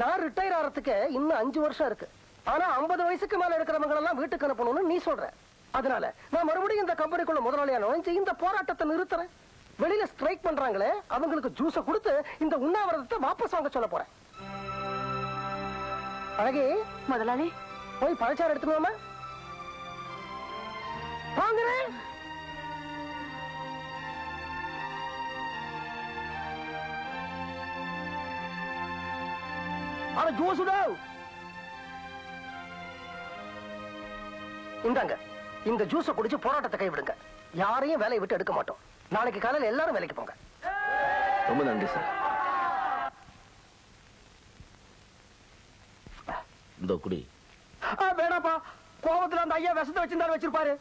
[SPEAKER 2] நான் ரிட்டையர் ஆறதுக்கு இன்னும் 5 வருஷம் இருக்கு. ஆனா 50 வயசுக்கு மேல இருக்கிறவங்க எல்லாம் வீட்டுக்கு அனுப்பணும்னு நீ சொல்ற. அதனால நான் மறுபடியும் இந்த கம்பெனிக்குள்ள முதலாளியா நுழைஞ்சு இந்த போராட்டத்தை நிறுத்துறேன். வெளியில ஸ்ட்ரைக் பண்றாங்களே, அவங்களுக்கு ஜூஸ கொடுத்து இந்த உண்ணாவிரதத்தை வாபஸ் வாங்க சொல்ல போறேன். அழகே,
[SPEAKER 1] முதலாளி
[SPEAKER 2] போய் பழச்சாறு எடுத்துக்கோமா? வாங்குறேன். அட ஜூசுடா. இந்தாங்க, இந்த ஜூஸ குடிச்சு போராட்டத்தை கைவிடுங்க. யாரையும் வேலையை விட்டு எடுக்க மாட்டோம். நாளைக்கு காலையில எல்லாரும் வேலைக்கு போங்க.
[SPEAKER 4] ரொம்ப நன்றி சார். இந்த குடி.
[SPEAKER 6] வேணாப்பா, கோபத்துல அந்த ஐயா விஷத்தை வச்சிருந்தாரு வச்சிருப்பாரு.